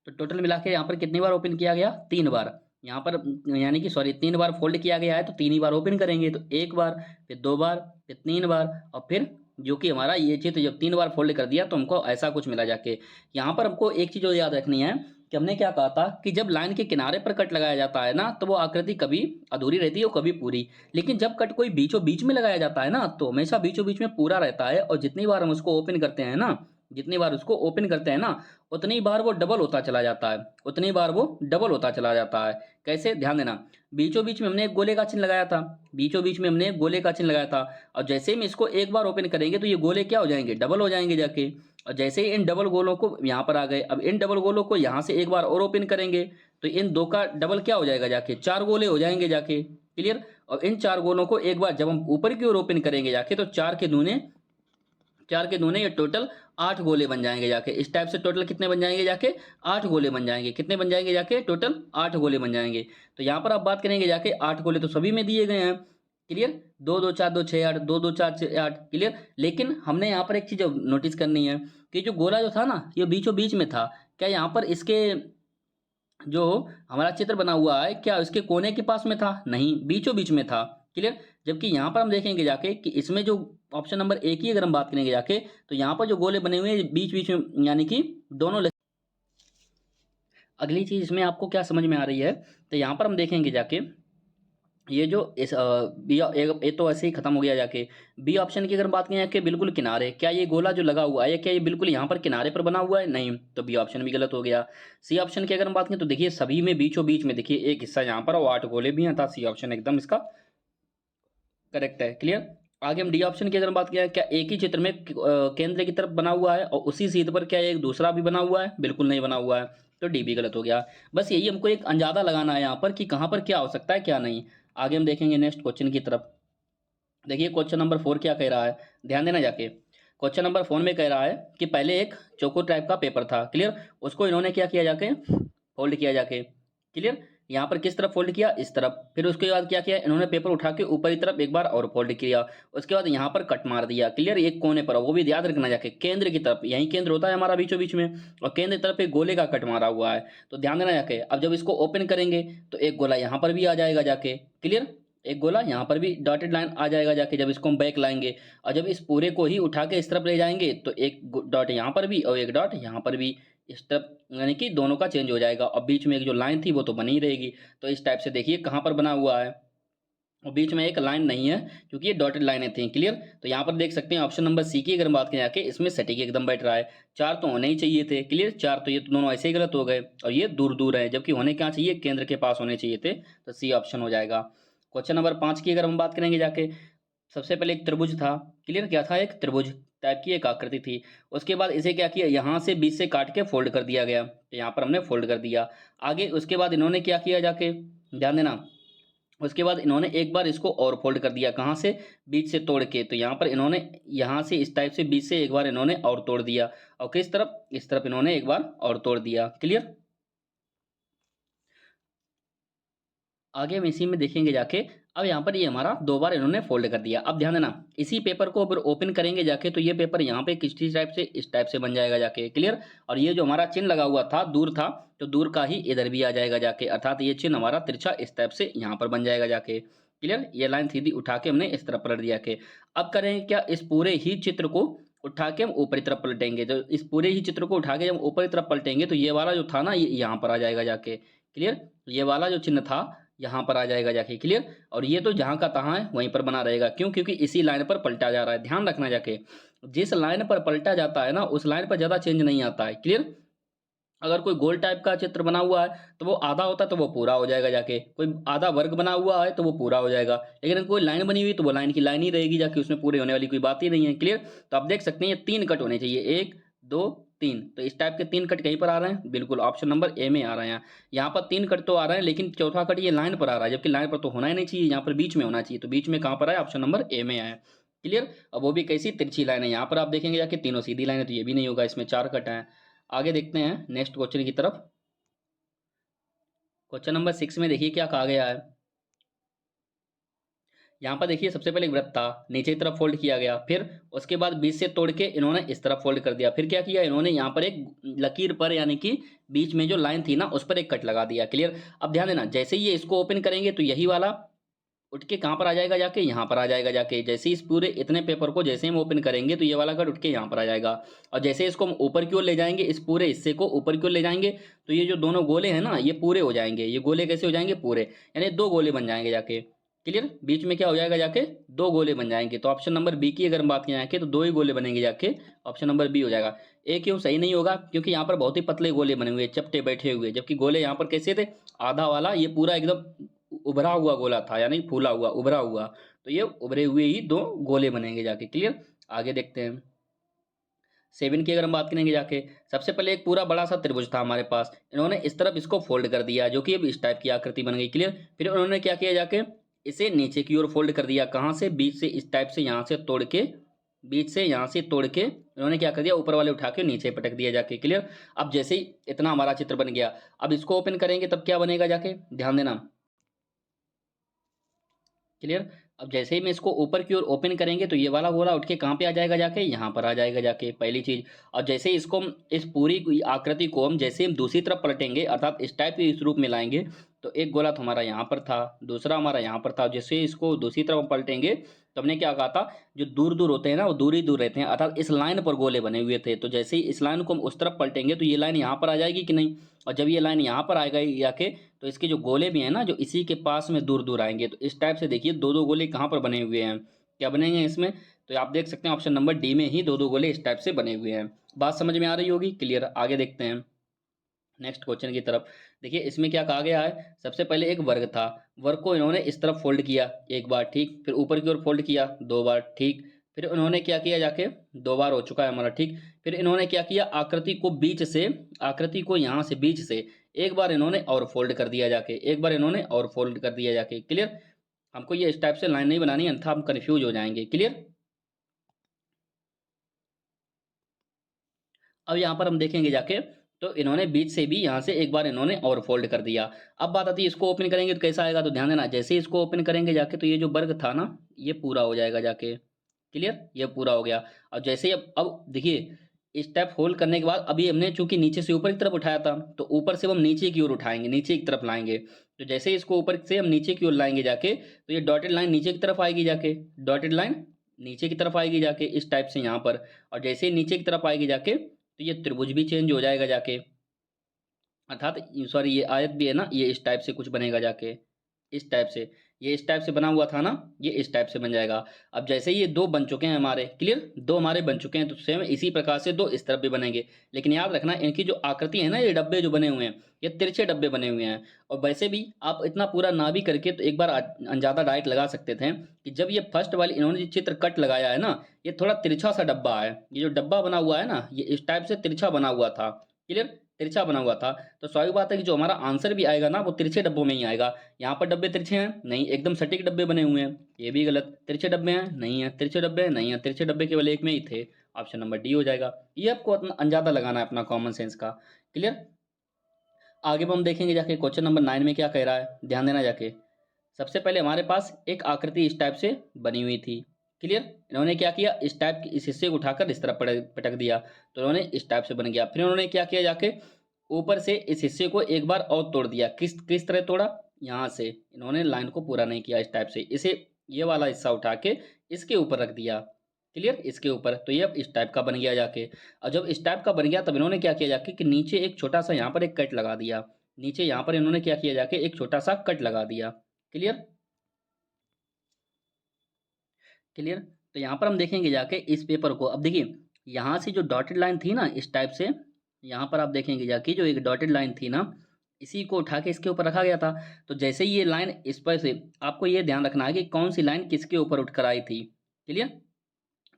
तो टोटल मिला के यहाँ पर कितनी बार ओपन किया गया, 3 बार। यहाँ पर यानी कि सॉरी 3 बार फोल्ड किया गया है, तो 3 ही बार ओपन करेंगे। तो 1 बार, फिर 2 बार, फिर 3 बार, और फिर जो कि हमारा ये चित्र जब 3 बार फोल्ड कर दिया तो हमको ऐसा कुछ मिला जाके। यहाँ पर हमको एक चीज़ और याद रखनी है कि हमने क्या कहा था कि जब लाइन के किनारे पर कट लगाया जाता है ना, तो वो आकृति कभी अधूरी रहती है और कभी पूरी। लेकिन जब कट कोई बीचों बीच में लगाया जाता है ना, तो हमेशा बीचों बीच में पूरा रहता है। और जितनी बार हम उसको ओपन करते हैं ना, जितनी बार उसको ओपन करते हैं ना, उतनी बार वो डबल होता चला जाता है, उतनी बार वो डबल होता चला जाता है। कैसे, ध्यान देना। बीचों बीच में हमने एक गोले का चिन्ह लगाया था, बीचों बीच में हमने एक गोले का चिन्ह लगाया था। और जैसे ही हम इसको एक बार ओपन करेंगे तो ये गोले क्या हो जाएंगे, डबल हो जाएंगे जाके। और जैसे ही इन डबल गोलों को यहाँ पर आ गए, अब इन डबल गोलों को यहाँ से एक बार और ओपन करेंगे तो इन दो का डबल क्या हो जाएगा जाके, 4 गोले हो जाएंगे जाके। क्लियर, और इन 4 गोलों को एक बार जब हम ऊपर की ओर ओपन करेंगे जाके, तो 4 के दूने ये टोटल 8 गोले बन जाएंगे जाके। इस टाइप से टोटल कितने बन जाएंगे जाके, 8 गोले बन जाएंगे। कितने बन जाएंगे जाके, टोटल 8 गोले बन जाएंगे। तो यहाँ पर आप बात करेंगे जाके, 8 गोले तो सभी में दिए गए हैं। क्लियर, 2 2 4 2 6 8, 2 2 4 6 8। क्लियर, लेकिन हमने यहाँ पर एक चीज नोटिस करनी है कि जो गोला जो था ना, ये बीचों बीच में था। क्या यहाँ पर इसके जो हमारा चित्र बना हुआ है, क्या इसके कोने के पास में था, नहीं, बीचों बीच में था। क्लियर, जबकि यहाँ पर हम देखेंगे जाके कि इसमें जो ऑप्शन नंबर ए की अगर हम बात करेंगे जाके, तो यहाँ पर जो गोले बने हुए हैं बीच बीच में, यानी कि दोनों। अगली चीज इसमें आपको क्या समझ में आ रही है, तो यहाँ पर हम देखेंगे जाके ये जो इस बी, ए तो ऐसे ही खत्म हो गया जाके। बी ऑप्शन की अगर हम बात करें जाके, बिल्कुल किनारे, क्या ये गोला जो लगा हुआ है, क्या ये बिल्कुल यहाँ पर किनारे पर बना हुआ है, नहीं, तो बी ऑप्शन भी गलत हो गया। सी ऑप्शन की अगर हम बात करें तो देखिए सभी में बीचों बीच में देखिए एक हिस्सा यहाँ पर और 8 गोले भी हैं, था सी ऑप्शन एकदम इसका करेक्ट है। क्लियर, आगे हम डी ऑप्शन की अगर बात किया, क्या एक ही चित्र में केंद्र की तरफ बना हुआ है और उसी सीध पर क्या एक दूसरा भी बना हुआ है, बिल्कुल नहीं बना हुआ है, तो डी भी गलत हो गया। बस यही हमको एक अंदाजा लगाना है यहाँ पर कि कहाँ पर क्या हो सकता है क्या नहीं। आगे हम देखेंगे नेक्स्ट क्वेश्चन की तरफ। देखिए क्वेश्चन नंबर 4 क्या कह रहा है, ध्यान देना जाके। क्वेश्चन नंबर 4 में कह रहा है कि पहले एक चौको टाइप का पेपर था। क्लियर, उसको इन्होंने क्या किया जाके, फोल्ड किया जाके। क्लियर, यहाँ पर किस तरफ फोल्ड किया, इस तरफ। फिर उसके बाद क्या किया, इन्होंने पेपर उठा के ऊपर की तरफ एक बार और फोल्ड किया। उसके बाद यहाँ पर कट मार दिया। क्लियर, एक कोने पर, वो भी याद रखना जाके केंद्र की तरफ, यही केंद्र होता है हमारा बीचों बीच में, और केंद्र की तरफ एक गोले का कट मारा हुआ है। तो ध्यान देना जाके, अब जब इसको ओपन करेंगे तो एक गोला यहाँ पर भी आ जाएगा जाके। क्लियर, एक गोला यहाँ पर भी डॉटेड लाइन आ जाएगा जाके जब इसको हम बैक लाएंगे। और जब इस पूरे को ही उठा के इस तरफ ले जाएंगे तो एक डॉट यहाँ पर भी और एक डॉट यहाँ पर भी, इस तरफ, यानी कि दोनों का चेंज हो जाएगा। और बीच में एक जो लाइन थी वो तो बनी ही रहेगी। तो इस टाइप से देखिए कहाँ पर बना हुआ है, और बीच में एक लाइन नहीं है क्योंकि ये डॉटेड लाइनें थी। क्लियर, तो यहाँ पर देख सकते हैं ऑप्शन नंबर सी की अगर बात करें जाके, इसमें सटीक एकदम बैठ रहा है। 4 तो होने ही चाहिए थे। क्लियर, 4 तो ये तो दोनों ऐसे ही गलत हो गए, और ये दूर दूर है, जबकि होने क्या चाहिए, केंद्र के पास होने चाहिए थे। तो सी ऑप्शन हो जाएगा। क्वेश्चन नंबर 5 की अगर हम बात करेंगे जाके, सबसे पहले एक त्रिभुज था। क्लियर, क्या था, एक त्रिभुज टाइप की एक आकृति थी। उसके बाद इसे क्या किया, यहाँ से बीच से काट के फोल्ड कर दिया गया, तो यहाँ पर हमने फोल्ड कर दिया। आगे उसके बाद इन्होंने क्या किया जाके, ध्यान देना, उसके बाद इन्होंने एक बार इसको और फोल्ड कर दिया, कहाँ से, बीच से तोड़ के। तो यहाँ पर इन्होंने यहाँ से इस टाइप से बीच से एक बार इन्होंने और तोड़ दिया, और किस तरफ, इस तरफ इन्होंने एक बार और तोड़ दिया। क्लियर, आगे हम इसी में देखेंगे जाके। अब यहाँ पर ये हमारा 2 बार इन्होंने फोल्ड कर दिया। अब ध्यान देना, इसी पेपर को अगर ओपन करेंगे जाके तो ये पेपर यहाँ पे किस टाइप से, इस टाइप से बन जाएगा जाके। क्लियर, और ये जो हमारा चिन्ह लगा हुआ था दूर था, तो दूर का ही इधर भी आ जाएगा जाके, अर्थात ये चिन्ह हमारा तिरछा इस टाइप से यहाँ पर बन जाएगा जाके। क्लियर, ये लाइन सीधी उठा के हमने इस तरफ पलट दिया के। अब करेंगे क्या, इस पूरे ही चित्र को उठा के हम ऊपरी तरफ पलटेंगे। तो इस पूरे ही चित्र को उठा के जब ऊपरी तरफ पलटेंगे तो ये वाला जो था ना, ये यहाँ पर आ जाएगा जाके। क्लियर, ये वाला जो चिन्ह था यहाँ पर आ जाएगा जाके। क्लियर, और ये तो जहाँ का तहाँ है वहीं पर बना रहेगा। क्यों, क्योंकि इसी लाइन पर पलटा जा रहा है। ध्यान रखना जाके, जिस लाइन पर पलटा जाता है ना, उस लाइन पर ज़्यादा चेंज नहीं आता है। क्लियर, अगर कोई गोल टाइप का चित्र बना हुआ है तो वो आधा होता है तो वो पूरा हो जाएगा जाके, कोई आधा वर्ग बना हुआ है तो वो पूरा हो जाएगा। लेकिन अगर कोई लाइन बनी हुई तो वो लाइन की लाइन ही रहेगी जाके, उसमें पूरे होने वाली कोई बात ही नहीं है। क्लियर, तो आप देख सकते हैं ये 3 कट होने चाहिए, 1 2 3। तो इस टाइप के 3 कट कहीं पर आ रहे हैं, बिल्कुल ऑप्शन नंबर ए में आ रहे हैं। यहाँ पर 3 कट तो आ रहे हैं, लेकिन चौथा कट ये लाइन पर आ रहा है, जबकि लाइन पर तो होना ही नहीं चाहिए, यहाँ पर बीच में होना चाहिए। तो बीच में कहाँ पर है, ऑप्शन नंबर ए में है। क्लियर। अब वो भी कैसी, तिरछी लाइन है। यहाँ पर आप देखेंगे जाके तीनों सीधी लाइन है, तो ये भी नहीं होगा, इसमें 4 कट हैं। आगे देखते हैं नेक्स्ट क्वेश्चन की तरफ। क्वेश्चन नंबर 6 में देखिए क्या कहा गया है। यहाँ पर देखिए सबसे पहले एक वृत्त था, नीचे की तरफ फोल्ड किया गया, फिर उसके बाद बीच से तोड़ के इन्होंने इस तरफ फोल्ड कर दिया। फिर क्या किया इन्होंने, यहाँ पर एक लकीर पर यानी कि बीच में जो लाइन थी ना उस पर एक कट लगा दिया। क्लियर। अब ध्यान देना, जैसे ही ये इसको ओपन करेंगे तो यही वाला उठ के कहाँ पर आ जाएगा, जाके यहाँ पर आ जाएगा जाके। जैसे इस पूरे इतने पेपर को जैसे हम ओपन करेंगे तो ये वाला कट उठ के यहाँ पर आ जाएगा। और जैसे इसको हम ऊपर की ओर ले जाएंगे, इस पूरे हिस्से को ऊपर की ओर ले जाएंगे, तो ये जो दोनों गोले हैं ना ये पूरे हो जाएंगे। ये गोले कैसे हो जाएंगे, पूरे, यानी 2 गोले बन जाएंगे जाके। क्लियर। बीच में क्या हो जाएगा जाके, 2 गोले बन जाएंगे। तो ऑप्शन नंबर बी की अगर हम बात की जाए तो 2 ही गोले बनेंगे जाके, ऑप्शन नंबर बी हो जाएगा। ए क्यों सही नहीं होगा, क्योंकि यहाँ पर बहुत ही पतले गोले बने हुए, चपटे बैठे हुए, जबकि गोले यहाँ पर कैसे थे, आधा वाला ये पूरा एकदम उभरा हुआ गोला था, यानी फूला हुआ उभरा हुआ। तो ये उभरे हुए ही 2 गोले बनेंगे जाके। क्लियर। आगे देखते हैं 7 की अगर हम बात करेंगे जाके, सबसे पहले एक पूरा बड़ा सा त्रिभुज था हमारे पास, इन्होंने इस तरफ इसको फोल्ड कर दिया, जो कि अब इस टाइप की आकृति बन गई। क्लियर। फिर उन्होंने क्या किया जाके, इसे नीचे की ओर फोल्ड कर दिया। कहाँ से, बीच से, इस टाइप से, यहाँ से तोड़ के, बीच से यहाँ से तोड़ के इन्होंने क्या कर दिया, ऊपर वाले उठा के नीचे पटक दिया जाके। क्लियर। अब जैसे ही इतना हमारा चित्र बन गया, अब इसको ओपन करेंगे तब क्या बनेगा जाके, ध्यान देना। क्लियर। अब जैसे ही मैं इसको ऊपर की ओर ओपन करेंगे तो ये वाला गोला उठ के कहाँ पे आ जाएगा जाके, यहाँ पर आ जाएगा जाके, पहली चीज। और जैसे ही इसको इस पूरी आकृति को हम जैसे हम दूसरी तरफ पलटेंगे, अर्थात इस टाइप के इस रूप में लाएंगे, तो एक गोला तो हमारा यहाँ पर था, दूसरा हमारा यहाँ पर था। जैसे इसको दूसरी तरफ पलटेंगे तो हमने क्या कहा था, जो दूर दूर होते हैं ना वो दूर ही दूर रहते हैं, अर्थात इस लाइन पर गोले बने हुए थे। तो जैसे ही इस लाइन को हम उस तरफ पलटेंगे तो ये लाइन यहाँ पर आ जाएगी कि नहीं, और जब ये लाइन यहाँ पर आएगा जाके, तो इसके जो गोले भी हैं ना जो इसी के पास में दूर दूर आएंगे। तो इस टाइप से देखिए 2 गोले कहाँ पर बने हुए हैं, क्या बनेंगे इसमें, तो आप देख सकते हैं ऑप्शन नंबर डी में ही 2 गोले इस टाइप से बने हुए हैं। बात समझ में आ रही होगी। क्लियर। आगे देखते हैं नेक्स्ट क्वेश्चन की तरफ। देखिए इसमें क्या कहा गया है, सबसे पहले एक वर्ग था, वर्ग को इन्होंने इस तरफ फोल्ड किया एक बार, ठीक, फिर ऊपर की ओर फोल्ड किया 2 बार, ठीक, फिर उन्होंने क्या किया जाके, 2 बार हो चुका है हमारा, ठीक। फिर इन्होंने क्या किया, आकृति को बीच से, आकृति को यहाँ से बीच से एक बार इन्होंने और फोल्ड कर दिया जाके, एक बार इन्होंने और फोल्ड कर दिया जाके। क्लियर। हमको ये इस टाइप से लाइन नहीं बनानी, अन्यथा हम कंफ्यूज हो जाएंगे। क्लियर। अब यहाँ पर हम देखेंगे जाके, तो इन्होंने बीच से भी यहाँ से एक बार इन्होंने और फोल्ड कर दिया। अब बात आती है इसको ओपन करेंगे तो कैसा आएगा, तो ध्यान देना, जैसे ही इसको ओपन करेंगे जाके तो ये जो वर्ग था ना ये पूरा हो जाएगा जाके। क्लियर। ये पूरा हो गया। और जैसे ही अब देखिए इस टाइप होल्ड करने के बाद अभी हमने चूंकि नीचे से ऊपर की तरफ उठाया था, तो ऊपर से हम नीचे की ओर उठाएंगे, नीचे की तरफ लाएंगे। तो जैसे ही इसको ऊपर से हम नीचे की ओर लाएंगे जाके, तो ये डॉटेड लाइन नीचे की तरफ आएगी जाके, डॉटेड लाइन नीचे की तरफ आएगी जाके इस टाइप से यहाँ पर। और जैसे ही नीचे की तरफ आएगी जाके तो ये त्रिभुज भी चेंज हो जाएगा जाके, अर्थात सॉरी ये आयत भी है ना, ये इस टाइप से कुछ बनेगा जाके, इस टाइप से, ये इस टाइप से बना हुआ था ना, ये इस टाइप से बन जाएगा। अब जैसे ये 2 बन चुके हैं हमारे, क्लियर, 2 हमारे बन चुके हैं, तो सेम इसी प्रकार से 2 इस तरफ भी बनेंगे। लेकिन याद रखना इनकी जो आकृति है ना, ये डब्बे जो बने हुए हैं ये तिरछे डब्बे बने हुए हैं। और वैसे भी आप इतना पूरा ना भी करके तो एक बार अंदाजा डायरेक्ट लगा सकते थे कि जब ये फर्स्ट वाली इन्होंने जो चित्र कट लगाया है ना, ये थोड़ा तिरछा सा डब्बा है, ये जो डब्बा बना हुआ है ना ये इस टाइप से तिरछा बना हुआ था। क्लियर। तिरछा बना हुआ था, तो स्वाभाविक बात है कि जो हमारा आंसर भी आएगा ना वो तिरछे डब्बों में ही आएगा। यहाँ पर डब्बे तिरछे हैं नहीं, एकदम सटीक डब्बे बने हुए हैं, ये भी गलत। तिरछे डब्बे हैं नहीं है, तिरछे डब्बे हैं नहीं है, तिरछे डब्बे केवल एक में ही थे, ऑप्शन नंबर डी हो जाएगा। ये आपको अंदाजा लगाना है अपना कॉमन सेंस का। क्लियर। आगे हम देखेंगे जाके क्वेश्चन नंबर 9 में क्या कह रहा है, ध्यान देना जाके। सबसे पहले हमारे पास एक आकृति इस टाइप से बनी हुई थी। क्लियर। इन्होंने क्या किया, इस टाइप की इस हिस्से को उठाकर इस तरफ पटक दिया, तो इन्होंने इस टाइप से बन गया। फिर उन्होंने क्या किया जाके, ऊपर से इस हिस्से को एक बार और तोड़ दिया। किस किस तरह तोड़ा, यहाँ से इन्होंने लाइन को पूरा नहीं किया, इस टाइप से इसे ये वाला हिस्सा उठा के इसके ऊपर रख दिया। क्लियर। इसके ऊपर, तो ये अब इस टाइप का बन गया जाके। और जब इस टाइप का बन गया तब इन्होंने क्या किया जाके कि नीचे एक छोटा सा यहाँ पर एक कट लगा दिया, नीचे यहाँ पर इन्होंने क्या किया जाके एक छोटा सा कट लगा दिया। क्लियर। क्लियर। तो यहाँ पर हम देखेंगे जाके इस पेपर को, अब देखिए यहाँ से जो डॉटेड लाइन थी ना इस टाइप से, यहाँ पर आप देखेंगे जाके जो एक डॉटेड लाइन थी ना इसी को उठा के इसके ऊपर रखा गया था। तो जैसे ही ये लाइन इस पर से, आपको ये ध्यान रखना है कि कौन सी लाइन किसके ऊपर उठकर आई थी। क्लियर।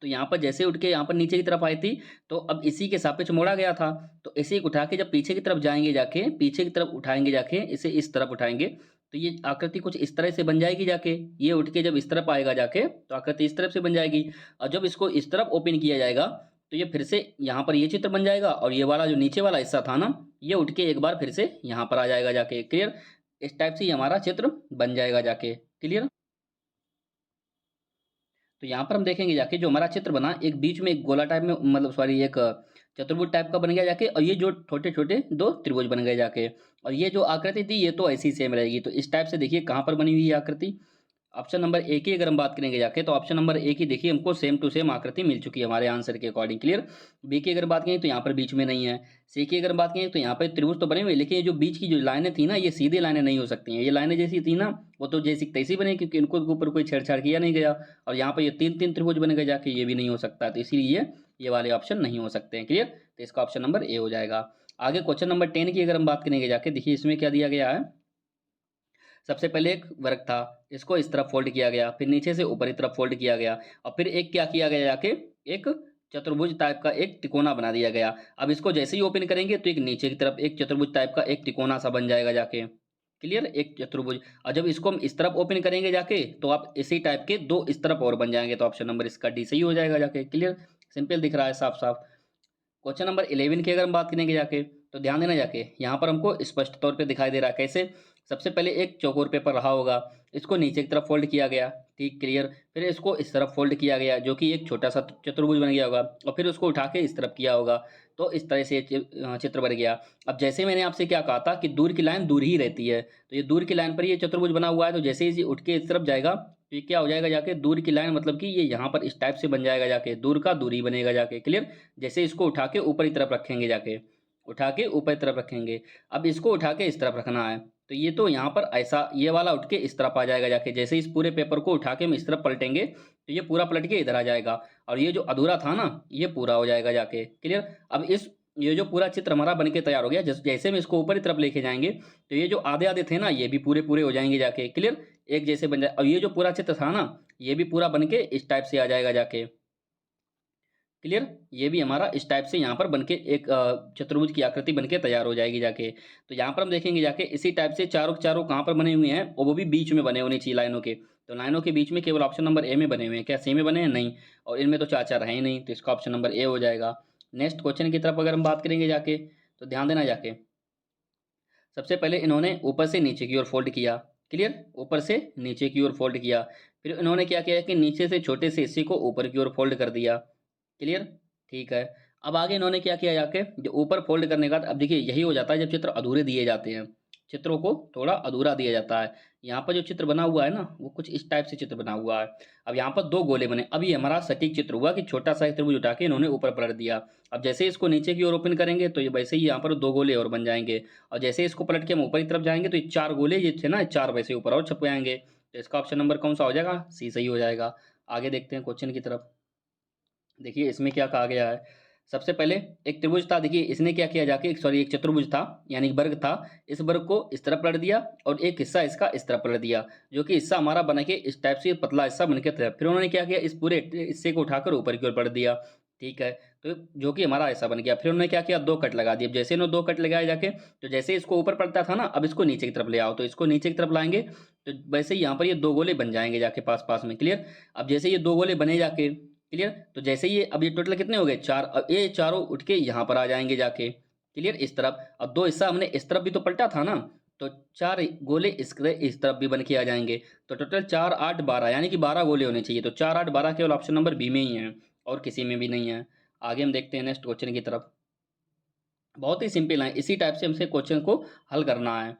तो यहाँ पर जैसे उठ के यहाँ पर नीचे की तरफ आई थी, तो अब इसी के सापेक्ष मोड़ा गया था, तो इसे उठा के जब पीछे की तरफ जाएंगे जाके, पीछे की तरफ उठाएंगे जाके, इसे इस तरफ उठाएंगे, तो तो ये आकृति कुछ इस तरह से बन जाएगी जाके, ये उठ के जब इस तरफ आएगा जाके तो आकृति इस तरफ से बन जाएगी। और जब इसको इस तरफ ओपन किया जाएगा तो ये फिर से यहाँ पर ये चित्र बन जाएगा, और ये वाला जो नीचे वाला हिस्सा था ना, ये उठ के एक बार फिर से यहाँ पर आ जाएगा जाके। क्लियर? इस टाइप से ये हमारा चित्र बन जाएगा जाके। क्लियर? तो यहाँ पर हम देखेंगे जाके जो हमारा चित्र बना, एक बीच में एक गोला टाइप में, मतलब सॉरी एक चतुर्भुज टाइप का बन गया जाके, और ये जो छोटे छोटे दो त्रिभुज बन गए जाके। और ये जो आकृति थी ये तो ऐसी सेम रहेगी। तो इस टाइप से देखिए कहाँ पर बनी हुई है आकृति। ऑप्शन नंबर ए की अगर हम बात करेंगे जाके, तो ऑप्शन नंबर ए की देखिए हमको सेम टू सेम आकृति मिल चुकी है हमारे आंसर के अकॉर्डिंग। क्लियर? बी की अगर बात करें तो यहाँ पर बीच में नहीं है। सी की अगर बात करें तो यहाँ पर त्रिभुज तो बने हुए, लेकिन ये जो बीच की जो लाइनें थी ना, ये सीधी लाइनें नहीं हो सकती हैं। ये लाइनें जैसी थी ना, वो तो जैसी तैसी बने, क्योंकि इनको ऊपर कोई छेड़छाड़ किया नहीं गया। और यहाँ पर ये तीन तीन त्रिभुज बन गए जाके, ये भी नहीं हो सकता। तो इसीलिए ये वाले ऑप्शन नहीं हो सकते हैं। क्लियर? तो इसका ऑप्शन नंबर ए हो जाएगा। आगे क्वेश्चन नंबर 10 की अगर हम बात करेंगे जाके, देखिए इसमें क्या दिया गया है। सबसे पहले एक वर्ग था, इसको इस तरफ फोल्ड किया गया, फिर नीचे से ऊपर की तरफ फोल्ड किया गया, और फिर एक क्या किया गया जाके, एक चतुर्भुज टाइप का एक तिकोना बना दिया गया। अब इसको जैसे ही ओपन करेंगे तो एक नीचे की तरफ एक चतुर्भुज टाइप का एक तिकोना सा बन जाएगा जाके। क्लियर? एक चतुर्भुज। और जब इसको हम इस तरफ ओपन करेंगे जाके तो आप इसी टाइप के दो इस तरफ और बन जाएंगे। तो ऑप्शन नंबर इसका डी सही हो जाएगा जाके। क्लियर? सिंपल दिख रहा है साफ साफ। क्वेश्चन नंबर 11 की अगर हम बात करेंगे जाके, तो ध्यान देना जाके, यहाँ पर हमको स्पष्ट तौर पे दिखाई दे रहा है कैसे। सबसे पहले एक चौकोर पेपर रहा होगा, इसको नीचे की तरफ फोल्ड किया गया। ठीक? क्लियर? फिर इसको इस तरफ फोल्ड किया गया, जो कि एक छोटा सा चतुर्भुज बन गया होगा, और फिर उसको उठा के इस तरफ किया होगा। तो इस तरह से चित्र बन गया। अब जैसे मैंने आपसे क्या कहा था कि दूर की लाइन दूर ही रहती है, तो ये दूर की लाइन पर ये चतुर्भुज बना हुआ है, तो जैसे ही उठ के इस तरफ जाएगा तो ये क्या हो जाएगा जाके, दूर की लाइन, मतलब कि ये यहाँ पर इस टाइप से बन जाएगा जाके, दूर का दूरी बनेगा जाके। क्लियर? जैसे इसको उठा के ऊपर की तरफ रखेंगे जाके, उठा के ऊपर की तरफ रखेंगे। अब इसको उठा के इस तरफ रखना है, तो ये तो यहाँ पर ऐसा ये वाला उठ के इस तरफ आ जाएगा जाके। जैसे इस पूरे पेपर को उठा के हम इस तरफ पलटेंगे तो ये पूरा पलट के इधर आ जाएगा, और ये जो अधूरा था ना ये पूरा हो जाएगा जाके। क्लियर? अब इस ये जो पूरा चित्र हमारा बन के तैयार हो गया, जैसे हम इसको ऊपर की तरफ लेके जाएंगे तो ये जो आधे आधे थे ना ये भी पूरे पूरे हो जाएंगे जाके। क्लियर? एक जैसे बन जाए, और ये जो पूरा चित्र था ना ये भी पूरा बन के इस टाइप से आ जाएगा जाके। क्लियर? ये भी हमारा इस टाइप से यहाँ पर बनके एक चतुर्भुज की आकृति बनके तैयार हो जाएगी जाके। तो यहाँ पर हम देखेंगे जाके इसी टाइप से चारों के चारों कहाँ पर बने हुए हैं, और वो भी बीच में बने होने चाहिए लाइनों के। तो लाइनों के बीच में केवल ऑप्शन नंबर ए में बने हुए हैं। क्या सी में बने हैं? नहीं। और इनमें तो चार चार है ही नहीं, तो इसका ऑप्शन नंबर ए हो जाएगा। नेक्स्ट क्वेश्चन की तरफ अगर हम बात करेंगे जाके, तो ध्यान देना जाके, सबसे पहले इन्होंने ऊपर से नीचे की ओर फोल्ड किया। क्लियर? ऊपर से नीचे की ओर फोल्ड किया। फिर इन्होंने क्या किया कि नीचे से छोटे से हिस्से को ऊपर की ओर फोल्ड कर दिया। क्लियर? ठीक है। अब आगे इन्होंने क्या किया जाके, जो ऊपर फोल्ड करने का, अब देखिए यही हो जाता है जब चित्र अधूरे दिए जाते हैं, चित्रों को थोड़ा अधूरा दिया जाता है। यहाँ पर जो चित्र बना हुआ है ना वो कुछ इस टाइप से चित्र बना हुआ है। अब यहाँ पर दो गोले बने, अब ये हमारा सटीक चित्र हुआ कि छोटा सा त्रिभुज उठा के इन्होंने ऊपर पलट दिया। अब जैसे इसको नीचे की ओर ओपन करेंगे तो ये वैसे ही यहाँ पर दो गोले और बन जाएंगे, और जैसे इसको पलट के हम ऊपर की तरफ जाएंगे तो ये चार गोले ये थे ना, चार वैसे ऊपर और छप जाएंगे। तो इसका ऑप्शन नंबर कौन सा हो जाएगा? सी सही हो जाएगा। आगे देखते हैं क्वेश्चन की तरफ। देखिए इसमें क्या कहा गया है। सबसे पहले एक त्रिभुज था, देखिए इसने क्या किया जाके, सॉरी एक चतुर्भुज था यानी वर्ग था, इस वर्ग को इस तरफ पलट दिया और एक हिस्सा इसका इस तरफ पलट दिया, जो कि हिस्सा हमारा बना के इस टाइप से पतला हिस्सा बन के तरफ। फिर उन्होंने क्या किया, इस पूरे हिस्से को उठाकर ऊपर की ओर पलट दिया। ठीक है, तो जो कि हमारा ऐसा बन गया। फिर उन्होंने क्या किया, दो कट लगा दिए। जैसे इन्होंने दो कट लगाए जाके, तो जैसे इसको ऊपर पड़ता था ना, अब इसको नीचे की तरफ ले आओ, तो इसको नीचे की तरफ लाएंगे तो वैसे ही यहाँ पर ये दो गोले बन जाएंगे जाके पास पास में। क्लियर? अब जैसे ये दो गोले बने जाके, क्लियर, तो जैसे ये अब ये टोटल कितने हो गए, चार। अब ये चारों उठ के यहाँ पर आ जाएंगे जाके। क्लियर? इस तरफ अब दो हिस्सा हमने इस तरफ भी तो पलटा था ना, तो चार गोले इस तरफ भी बन के आ जाएंगे। तो टोटल 4 8 12 यानी कि 12 गोले होने चाहिए। तो 4 8 12 केवल ऑप्शन नंबर बी में ही है और किसी में भी नहीं है। आगे हम देखते हैं नेक्स्ट क्वेश्चन की तरफ। बहुत ही सिंपल है, इसी टाइप से हमसे क्वेश्चन को हल करना है।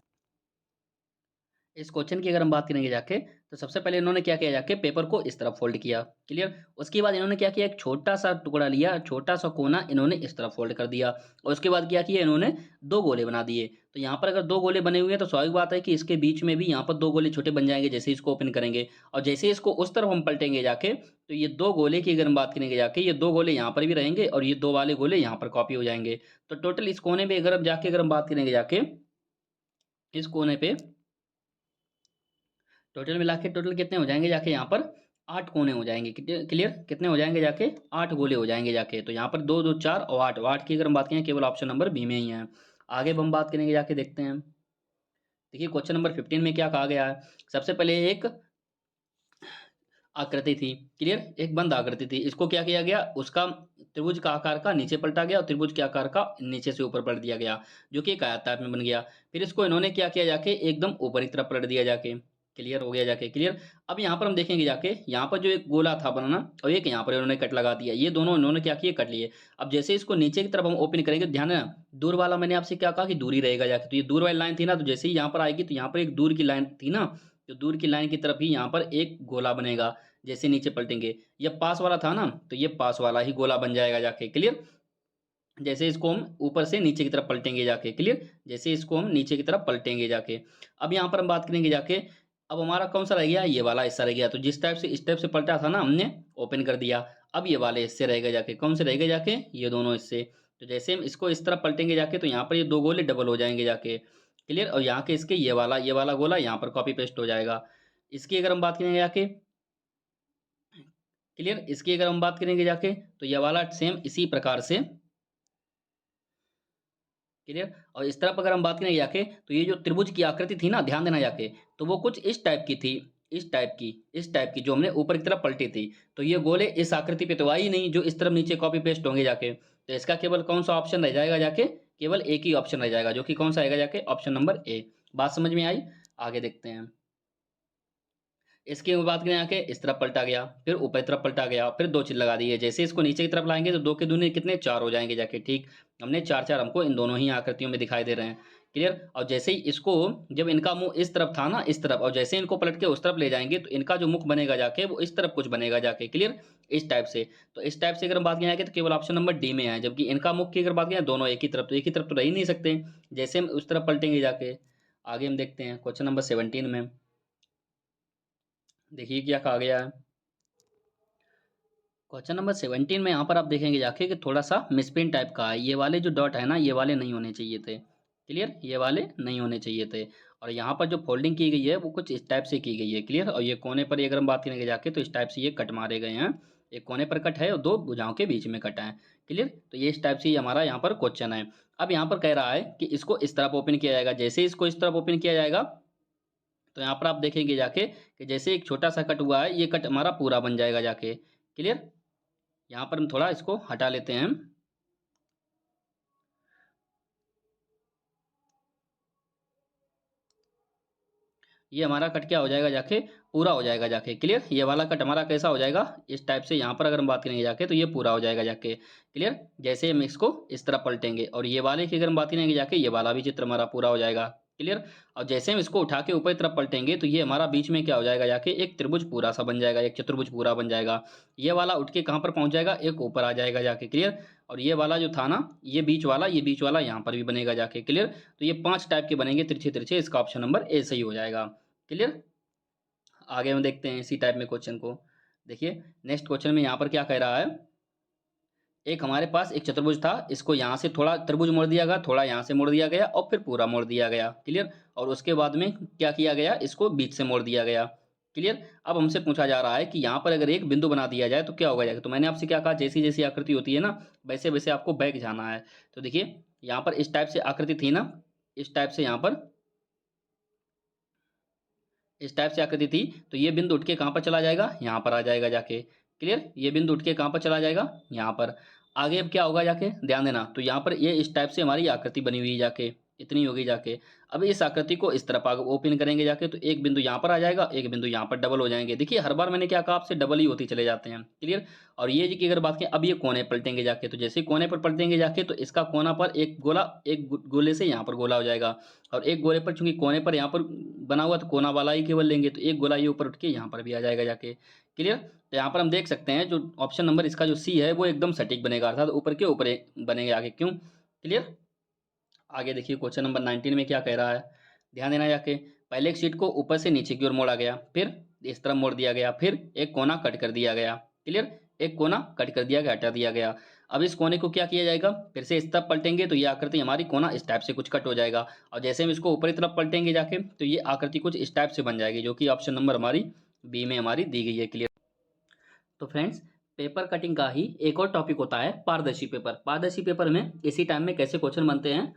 इस क्वेश्चन की अगर हम बात करेंगे जाके, तो सबसे पहले इन्होंने क्या किया जाके, पेपर को इस तरफ फोल्ड किया। क्लियर? उसके बाद इन्होंने क्या किया, एक छोटा सा टुकड़ा लिया, छोटा सा कोना इन्होंने इस तरफ फोल्ड कर दिया, और उसके बाद क्या किया, इन्होंने दो गोले बना दिए। तो यहाँ पर अगर दो गोले बने हुए हैं तो स्वाभाविक बात है कि इसके बीच में भी यहाँ पर दो गोले छोटे बन जाएंगे जैसे इसको ओपन करेंगे, और जैसे इसको उस तरफ हम पलटेंगे जाके, तो ये दो गोले की अगर हम बात करेंगे जाके, ये दो गोले यहाँ पर भी रहेंगे और ये दो वाले गोले यहाँ पर कॉपी हो जाएंगे। तो टोटल इस कोने पे अगर हम जाके अगर हम बात करेंगे जाके, इस कोने पे टोटल मिला के टोटल कितने हो जाएंगे जाके, यहाँ पर 8 कोने हो जाएंगे। कितने? क्लियर? कितने हो जाएंगे जाके, 8 गोले हो जाएंगे जाके। तो यहाँ पर 2 2 4 और 8 8 की अगर हम बात करें केवल ऑप्शन नंबर बी में ही है। आगे अब हम बात करेंगे जाके, देखते हैं देखिए क्वेश्चन नंबर 15 में क्या कहा गया है, सबसे पहले एक आकृति थी, क्लियर, एक बंद आकृति थी, इसको क्या किया गया, उसका त्रिभुज का आकार का नीचे पलटा गया और त्रिभुज के आकार का नीचे से ऊपर पलट दिया गया, जो कि एक आयताकार में बन गया। फिर इसको इन्होंने क्या किया, जाके एकदम ऊपर की तरफ पलट दिया जाके, क्लियर हो गया जाके, क्लियर। अब यहाँ पर हम देखेंगे जाके, यहाँ पर जो एक गोला था बनाना और एक यहाँ पर इन्होंने कट लगा दिया, ये दोनों इन्होंने क्या किए, कट लिए। अब जैसे इसको नीचे की तरफ हम ओपन करेंगे, ध्यान है दूर वाला, मैंने आपसे क्या कहा कि दूरी रहेगा जाके, तो ये दूर वाली लाइन थी ना, तो जैसे ही यहाँ पर आएगी तो यहाँ पर एक दूर की लाइन थी ना, तो दूर की लाइन की तरफ ही यहाँ पर एक गोला बनेगा, जैसे नीचे पलटेंगे। ये पास वाला था ना, तो ये पास वाला ही गोला बन जाएगा जाके, क्लियर। जैसे इसको हम ऊपर से नीचे की तरफ पलटेंगे जाके, क्लियर, जैसे इसको हम नीचे की तरफ पलटेंगे जाके। अब यहाँ पर हम बात करेंगे जाके, अब हमारा कौन सा रह गया, ये वाला हिस्सा रह गया। तो जिस टाइप से इस टाइप से पलटा था ना हमने, ओपन कर दिया, अब ये वाले हिस्से रहेगा जाके, कौन से रहेगा जाके, ये दोनों हिस्से। तो जैसे हम इसको इस तरफ पलटेंगे जाके, तो यहाँ पर ये दो गोले डबल हो जाएंगे जाके, क्लियर। और यहाँ के इसके ये वाला गोला यहाँ पर कॉपी पेस्ट हो जाएगा। इसकी अगर हम बात करेंगे जाके, क्लियर, इसकी अगर हम बात करेंगे जाके, तो ये वाला सेम इसी प्रकार से, क्लियर। और इस तरफ अगर हम बात करें जाके, तो ये जो त्रिभुज की आकृति थी ना, ध्यान देना जाके, तो वो कुछ इस टाइप की थी, इस टाइप की जो हमने ऊपर की तरफ पलटी थी। तो ये गोले इस आकृति पे तो आई नहीं, जो इस तरफ नीचे कॉपी पेस्ट होंगे जाके। तो इसका केवल कौन सा ऑप्शन रह जाएगा जाके, केवल एक ही ऑप्शन रह जाएगा, जो कि कौन सा आएगा जाके, ऑप्शन नंबर ए। बात समझ में आई, आगे देखते हैं। इसकी बात करें आके, इस तरफ पलटा गया, फिर ऊपर तरफ पलटा गया, फिर दो चीज लगा दी है। जैसे इसको नीचे की तरफ लाएंगे तो दो के दूनी कितने, चार हो जाएंगे जाके, ठीक। हमने चार चार हमको इन दोनों ही आकृतियों में दिखाई दे रहे हैं, क्लियर। और जैसे ही इसको, जब इनका मुंह इस तरफ था ना, इस तरफ, और जैसे इनको पलट के उस तरफ ले जाएंगे, तो इनका जो मुख बनेगा जाके, वो इस तरफ कुछ बनेगा जाके, क्लियर, इस टाइप से। तो इस टाइप से अगर हम बात करें तो केवल ऑप्शन नंबर डी में है, जबकि इनका मुख की अगर बात करें दोनों एक ही तरफ, तो एक ही तरफ तो रह ही नहीं सकते, जैसे हम उस तरफ पलटेंगे जाके। आगे हम देखते हैं क्वेश्चन नंबर 17 में, देखिए क्या कहा गया है। क्वेश्चन नंबर 17 में यहाँ पर आप देखेंगे जाके कि थोड़ा सा मिसप्रिंट टाइप का है, ये वाले जो डॉट है ना, ये वाले नहीं होने चाहिए थे, क्लियर, ये वाले नहीं होने चाहिए थे। और यहाँ पर जो फोल्डिंग की गई है वो कुछ इस टाइप से की गई है, क्लियर। और ये कोने पर अगर हम बात करेंगे जाके, तो इस टाइप से ये कट मारे गए हैं, एक कोने पर कट है और दो भुजाओं के बीच में कट है, क्लियर। तो ये इस टाइप से हमारा यहाँ पर क्वेश्चन है। अब यहाँ पर कह रहा है कि इसको इस तरफ ओपन किया जाएगा, जैसे इसको इस तरफ ओपन किया जाएगा, तो यहाँ पर आप देखेंगे जाके कि जैसे एक छोटा सा कट हुआ है, ये कट हमारा पूरा बन जाएगा जाके, क्लियर। यहाँ पर हम थोड़ा इसको हटा लेते हैं, ये हमारा कट क्या हो जाएगा जाके, पूरा हो जाएगा जाके, क्लियर। ये वाला कट हमारा कैसा हो जाएगा, इस टाइप से। यहाँ पर अगर हम बात करेंगे जाके, तो ये पूरा हो जाएगा जाके, क्लियर। जैसे हम इसको इस तरह पलटेंगे, और ये वाले की अगर हम बात करेंगे जाके, ये वाला भी चित्र हमारा पूरा हो जाएगा, क्लियर। और जैसे हम इसको उठा के ऊपर की तरफ पलटेंगे, तो ये हमारा बीच में क्या हो जाएगा जाके, एक त्रिभुज पूरा सा बन जाएगा, एक चतुर्भुज पूरा बन जाएगा। ये वाला उठ के कहाँ पर पहुंच जाएगा, एक ऊपर आ जाएगा जाके, क्लियर। और ये वाला जो था ना, ये बीच वाला यहाँ पर भी बनेगा जाके, क्लियर। तो ये 5 टाइप के बनेंगे तिरछे तिरछे, इसका ऑप्शन नंबर ए सही हो जाएगा, क्लियर। आगे हम देखते हैं इसी टाइप में क्वेश्चन को। देखिए नेक्स्ट क्वेश्चन में यहाँ पर क्या कह रहा है, एक हमारे पास एक चतुर्भुज था, इसको यहाँ से थोड़ा त्रिभुज मोड़ दिया गया, थोड़ा यहाँ से मोड़ दिया गया और फिर पूरा मोड़ दिया गया, क्लियर। और उसके बाद में क्या किया गया, इसको बीच से मोड़ दिया गया, क्लियर। अब हमसे पूछा जा रहा है कि यहाँ पर अगर एक बिंदु बना दिया जाए तो क्या होगा जाएगा। तो मैंने आपसे क्या कहा, जैसी जैसी आकृति होती है ना, वैसे वैसे आपको बैक जाना है। तो देखिए यहाँ पर इस टाइप से आकृति थी ना, इस टाइप से यहाँ पर इस टाइप से आकृति थी, तो ये बिंदु उठ के कहाँ पर चला जाएगा, यहाँ पर आ जाएगा जाके, क्लियर। ये बिंदु उठ के कहाँ पर चला जाएगा, यहाँ पर। आगे अब क्या होगा जाके, ध्यान देना, तो यहाँ पर ये इस टाइप से हमारी आकृति बनी हुई है जाके, इतनी होगी जाके। अब इस आकृति को इस तरफ आगे ओपन करेंगे जाके, तो एक बिंदु यहाँ पर आ जाएगा, एक बिंदु यहाँ पर डबल हो जाएंगे। देखिए हर बार मैंने क्या कहा आपसे, डबल ही होती चले जाते हैं, क्लियर। और ये जी की अगर बात करें, अब ये कोने पलटेंगे जाके, तो जैसे कोने पर पलटेंगे जाके, तो इसका कोना पर एक गोला, एक गोले से यहाँ पर गोला हो जाएगा। और एक गोले पर, चूंकि कोने पर यहाँ पर बना हुआ, तो कोना वाला ही केवल लेंगे, तो एक गोला ये ऊपर उठ के यहाँ पर भी आ जाएगा जाके, क्लियर। तो यहाँ पर हम देख सकते हैं जो ऑप्शन नंबर इसका जो सी है, वो एकदम सटीक बनेगा, अर्थात ऊपर के ऊपर बनेंगे आगे, क्यों, क्लियर। आगे देखिए क्वेश्चन नंबर 19 में क्या कह रहा है, ध्यान देना जाके। पहले एक शीट को ऊपर से नीचे की ओर मोड़ा गया, फिर इस तरफ मोड़ दिया गया, फिर एक कोना कट कर दिया गया, क्लियर। एक कोना कट कर दिया गया, हटा दिया गया। अब इस कोने को क्या किया जाएगा, फिर से इस तरफ पलटेंगे, तो ये आकृति हमारी कोना इस टाइप से कुछ कट हो जाएगा। और जैसे हम इसको ऊपरी तरफ पलटेंगे जाके, तो ये आकृति कुछ इस टाइप से बन जाएगी, जो कि ऑप्शन नंबर हमारी बी में हमारी दी गई है, क्लियर। तो फ्रेंड्स, पेपर कटिंग का ही एक और टॉपिक होता है पारदर्शी पेपर। पारदर्शी पेपर में इसी टाइम में कैसे क्वेश्चन बनते हैं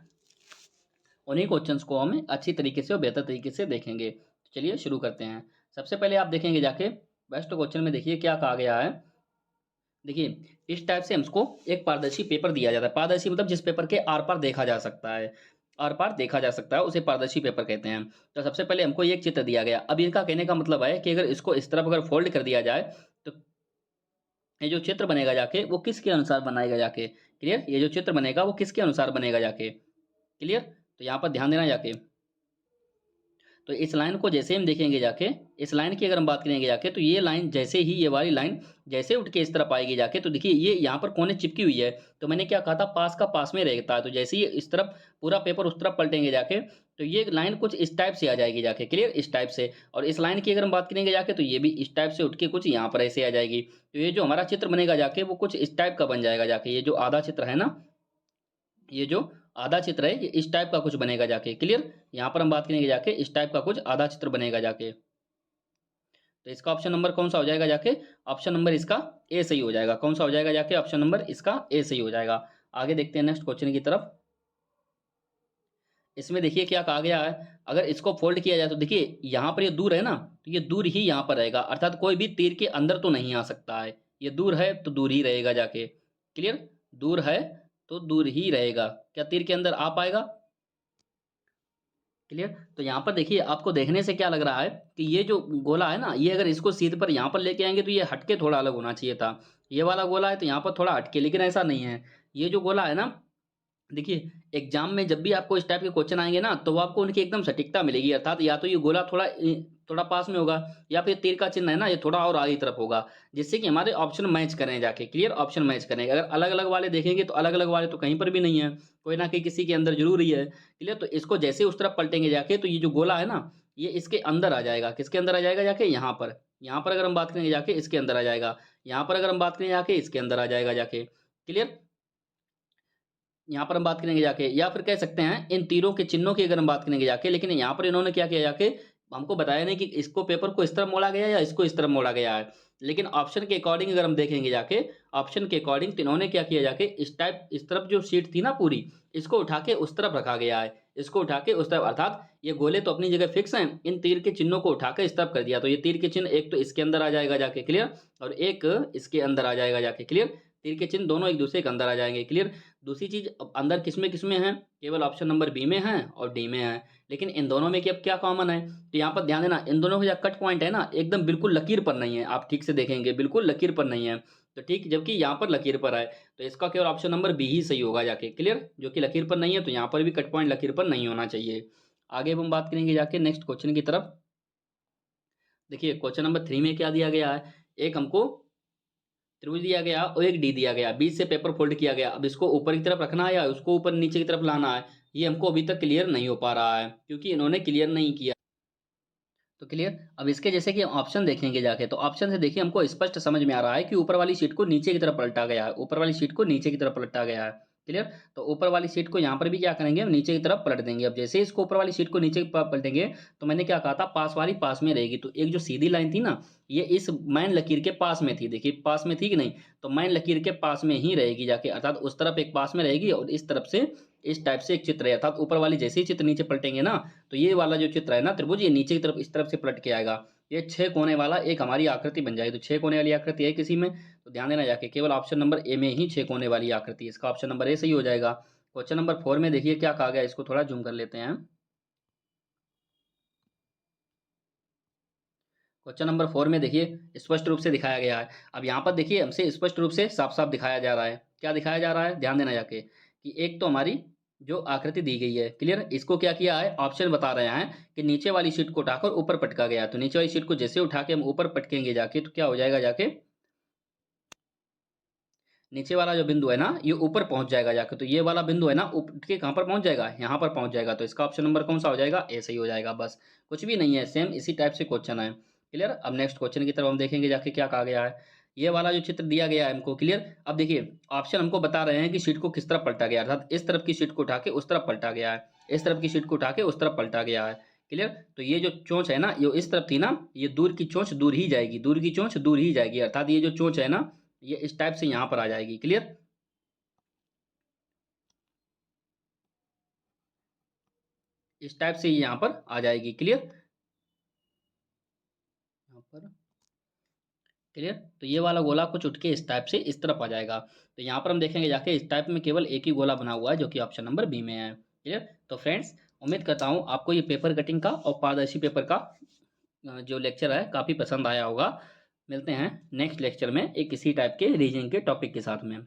उन्हीं क्वेश्चंस को हम अच्छी तरीके से और बेहतर तरीके से देखेंगे। तो चलिए शुरू करते हैं। सबसे पहले आप देखेंगे जाके बेस्ट क्वेश्चन में, देखिए क्या कहा गया है। देखिए इस टाइप से हमको एक पारदर्शी पेपर दिया जाता है। पारदर्शी मतलब जिस पेपर के आर पार देखा जा सकता है, आर पार देखा जा सकता है उसे पारदर्शी पेपर कहते हैं। तो सबसे पहले हमको ये एक चित्र दिया गया। अब इनका कहने का मतलब है कि अगर इसको इस तरफ अगर फोल्ड कर दिया जाए तो ये जो चित्र बनेगा जाके वो किसके अनुसार बनाएगा जाके, क्लियर। ये जो चित्र बनेगा वो किसके अनुसार बनेगा जाके, क्लियर। तो यहाँ पर ध्यान देना जाके। तो इस लाइन को जैसे हम देखेंगे जाके, इस लाइन की अगर हम बात करेंगे जाके, तो ये लाइन जैसे ही, ये वाली लाइन जैसे उठ के इस तरफ आएगी जाके, तो देखिए ये यहाँ पर कोने चिपकी हुई है। तो मैंने क्या कहा था, पास का पास में रहता है। तो जैसे ही इस तरफ पूरा पेपर उस तरफ पलटेंगे जाके, तो ये लाइन कुछ इस टाइप से आ जाएगी जाके, क्लियर, इस टाइप से। और इस लाइन की अगर हम बात करेंगे जाके, तो ये भी इस टाइप से उठ के कुछ यहाँ पर ऐसे आ जाएगी। तो ये जो हमारा चित्र बनेगा जाके वो कुछ इस टाइप का बन जाएगा जाके। ये जो आधा चित्र है ना, ये जो आधा चित्र है ये इस टाइप का कुछ बनेगा जाके, क्लियर। यहाँ पर हम बात करेंगे जाके इस टाइप का कुछ आधा चित्र बनेगा जाके। तो इसका ऑप्शन नंबर कौन सा हो जाएगा जाके, ऑप्शन नंबर इसका ए सही हो जाएगा। कौन सा हो जाएगा जाके, ऑप्शन नंबर इसका ए सही हो जाएगा। आगे देखते हैं नेक्स्ट क्वेश्चन की तरफ। इसमें देखिए क्या कहा गया है, अगर इसको फोल्ड किया जाए तो देखिए यहाँ पर ये दूर है ना, तो ये दूर ही यहाँ पर रहेगा, अर्थात कोई भी तीर के अंदर तो नहीं आ सकता है। ये दूर है तो दूर ही रहेगा जाके, क्लियर। दूर है तो दूर ही रहेगा, क्या तीर के अंदर आ पाएगा, क्लियर। तो यहाँ पर देखिए आपको देखने से क्या लग रहा है कि ये जो गोला है ना, ये अगर इसको सीध पर यहाँ पर लेके आएंगे तो ये हटके थोड़ा अलग होना चाहिए था। ये वाला गोला है तो यहाँ पर थोड़ा हटके, लेकिन ऐसा नहीं है। ये जो गोला है ना, देखिए एग्जाम में जब भी आपको इस टाइप के क्वेश्चन आएंगे ना, तो वो आपको उनकी एकदम सटीकता मिलेगी। अर्थात या तो ये गोला थोड़ा थोड़ा पास में होगा, या फिर तीर का चिन्ह है ना ये थोड़ा और आगे की तरफ होगा, जिससे कि हमारे ऑप्शन मैच करें जाके, क्लियर, ऑप्शन मैच करें। अगर अलग अलग वाले देखेंगे तो अलग अलग वाले तो कहीं पर भी नहीं है, कोई ना कहीं किसी के अंदर जरूर ही है, क्लियर। तो इसको जैसे उस तरफ पलटेंगे जाके, तो ये जो गोला है ना ये इसके अंदर आ जाएगा। किसके अंदर आ जाएगा जाके, यहाँ पर। यहाँ पर अगर हम बात करेंगे जाके इसके अंदर आ जाएगा। यहाँ पर अगर हम बात करें जाके इसके अंदर आ जाएगा जाके, क्लियर। यहाँ पर हम बात करेंगे जाके, या फिर कह सकते हैं इन तीरों के चिन्हों की अगर हम बात करेंगे जाके, लेकिन यहाँ पर इन्होंने क्या किया जाके, हमको बताया नहीं कि इसको पेपर को इस तरफ मोड़ा गया है या इसको इस तरफ मोड़ा गया है। लेकिन ऑप्शन के अकॉर्डिंग अगर हम देखेंगे जाके, ऑप्शन के अकॉर्डिंग तो इन्होंने क्या किया जाके, इस टाइप इस तरफ जो शीट थी ना पूरी, इसको उठा के उस तरफ रखा गया है। इसको उठा के उस तरफ, अर्थात ये गोले तो अपनी जगह फिक्स हैं, इन तीर के चिन्हों को उठा के इस तरफ कर दिया। तो ये तीर के चिन्ह एक तो इसके अंदर आ जाएगा जाके, क्लियर, और एक इसके अंदर आ जाएगा जाके, क्लियर। तीर के चिन्ह दोनों एक दूसरे के अंदर आ जाएंगे, क्लियर। दूसरी चीज, अब अंदर किसमें है, केवल ऑप्शन नंबर बी में है और डी में है, लेकिन इन दोनों में क्या क्या कॉमन है। तो यहाँ पर ध्यान देना, इन दोनों का जो कट पॉइंट है ना एकदम बिल्कुल लकीर पर नहीं है। आप ठीक से देखेंगे बिल्कुल लकीर पर नहीं है, तो ठीक, जबकि यहाँ पर लकीर पर है। तो इसका केवल ऑप्शन नंबर बी ही सही होगा जाके, क्लियर, जो कि लकीर पर नहीं है। तो यहाँ पर भी कट पॉइंट लकीर पर नहीं होना चाहिए। आगे अब हम बात करेंगे जाके नेक्स्ट क्वेश्चन की तरफ। देखिए क्वेश्चन नंबर 3 में क्या दिया गया है, एक हमको त्रिभुज दिया गया और एक डी दिया गया, बीच से पेपर फोल्ड किया गया। अब इसको ऊपर की तरफ रखना है या उसको ऊपर नीचे की तरफ लाना है, ये हमको अभी तक क्लियर नहीं हो पा रहा है, क्योंकि इन्होंने क्लियर नहीं किया। तो क्लियर, अब इसके जैसे कि ऑप्शन देखेंगे जाके, तो ऑप्शन से देखिए हमको स्पष्ट समझ में आ रहा है कि ऊपर वाली शीट को नीचे की तरफ पलटा गया है, ऊपर वाली शीट को नीचे की तरफ पलटा गया है, क्लियर। तो ऊपर वाली शीट को यहाँ पर भी क्या करेंगे, हम नीचे की तरफ पलट देंगे। अब जैसे ही इसको ऊपर वाली शीट को नीचे की तरफ पलटेंगे, तो मैंने क्या कहा था, पास वाली पास में रहेगी। तो एक जो सीधी लाइन थी ना, ये इस मैन लकीर के पास में थी, देखिए पास में थी कि नहीं, तो मैन लकीर के पास में ही रहेगी जाके, अर्थात उस तरफ एक पास में रहेगी और इस तरफ से इस टाइप से एक चित्र है। अर्थात ऊपर वाली जैसे ही चित्र नीचे पलटेंगे ना, तो ये वाला जो चित्र है ना त्रिभुज, ये नीचे की तरफ इस तरफ से पलट के आएगा। ये 6 कोने वाला एक हमारी आकृति बन जाएगी। तो 6 कोने वाली आकृति है किसी में, तो ध्यान देना जाके केवल ऑप्शन नंबर ए में ही 6 कोने वाली आकृति है। इसका ऑप्शन नंबर ए सही हो जाएगा। क्वेश्चन नंबर 4 में देखिए क्या कहा गया, इसको थोड़ा जूम कर लेते हैं। क्वेश्चन नंबर 4 में देखिए स्पष्ट रूप से दिखाया गया है। अब यहाँ पर देखिए हमसे स्पष्ट रूप से साफ साफ दिखाया जा रहा है। क्या दिखाया जा रहा है, ध्यान देना जाके, कि एक तो हमारी जो आकृति दी गई है, क्लियर, इसको क्या किया है, ऑप्शन बता रहे हैं कि नीचे वाली शीट को उठाकर ऊपर पटका गया। तो नीचे वाली शीट को जैसे उठा के हम ऊपर पटकेंगे जाके, तो क्या हो जाएगा जाके, नीचे वाला जो बिंदु है ना ये ऊपर पहुंच जाएगा जाके। तो ये वाला बिंदु है ना उठ के कहाँ पर पहुंच जाएगा, यहाँ पर पहुंच जाएगा। तो इसका ऑप्शन नंबर कौन सा हो जाएगा, ए सही हो जाएगा। बस कुछ भी नहीं है, सेम इसी टाइप से क्वेश्चन है, क्लियर। अब नेक्स्ट क्वेश्चन की तरफ हम देखेंगे जाके क्या कहा गया है। ये वाला जो चित्र दिया गया है हमको, क्लियर। अब देखिए ऑप्शन हमको बता रहे हैं कि शीट को किस तरफ पलटा गया, अर्थात इस तरफ की शीट को उठा के उस तरफ पलटा गया है, इस तरफ की शीट को उठा के उस तरफ पलटा गया है, क्लियर। तो ये जो चोंच है ना ये इस तरफ थी ना, ये दूर की चोंच दूर ही जाएगी, दूर की चोंच दूर ही जाएगी, अर्थात ये जो चोंच है ना ये इस टाइप से यहाँ पर आ जाएगी, क्लियर। इस टाइप से ये यहाँ पर आ जाएगी। क्लियर, यहाँ पर क्लियर। तो ये वाला गोला कुछ उठ के इस टाइप से इस तरफ आ जाएगा। तो यहाँ पर हम देखेंगे जाके इस टाइप में केवल एक ही गोला बना हुआ है जो कि ऑप्शन नंबर बी में है। क्लियर। तो फ्रेंड्स, उम्मीद करता हूँ आपको ये पेपर कटिंग का और पारदर्शी पेपर का जो लेक्चर है काफ़ी पसंद आया होगा। मिलते हैं नेक्स्ट लेक्चर में एक इसी टाइप के रीजनिंग के टॉपिक के साथ में।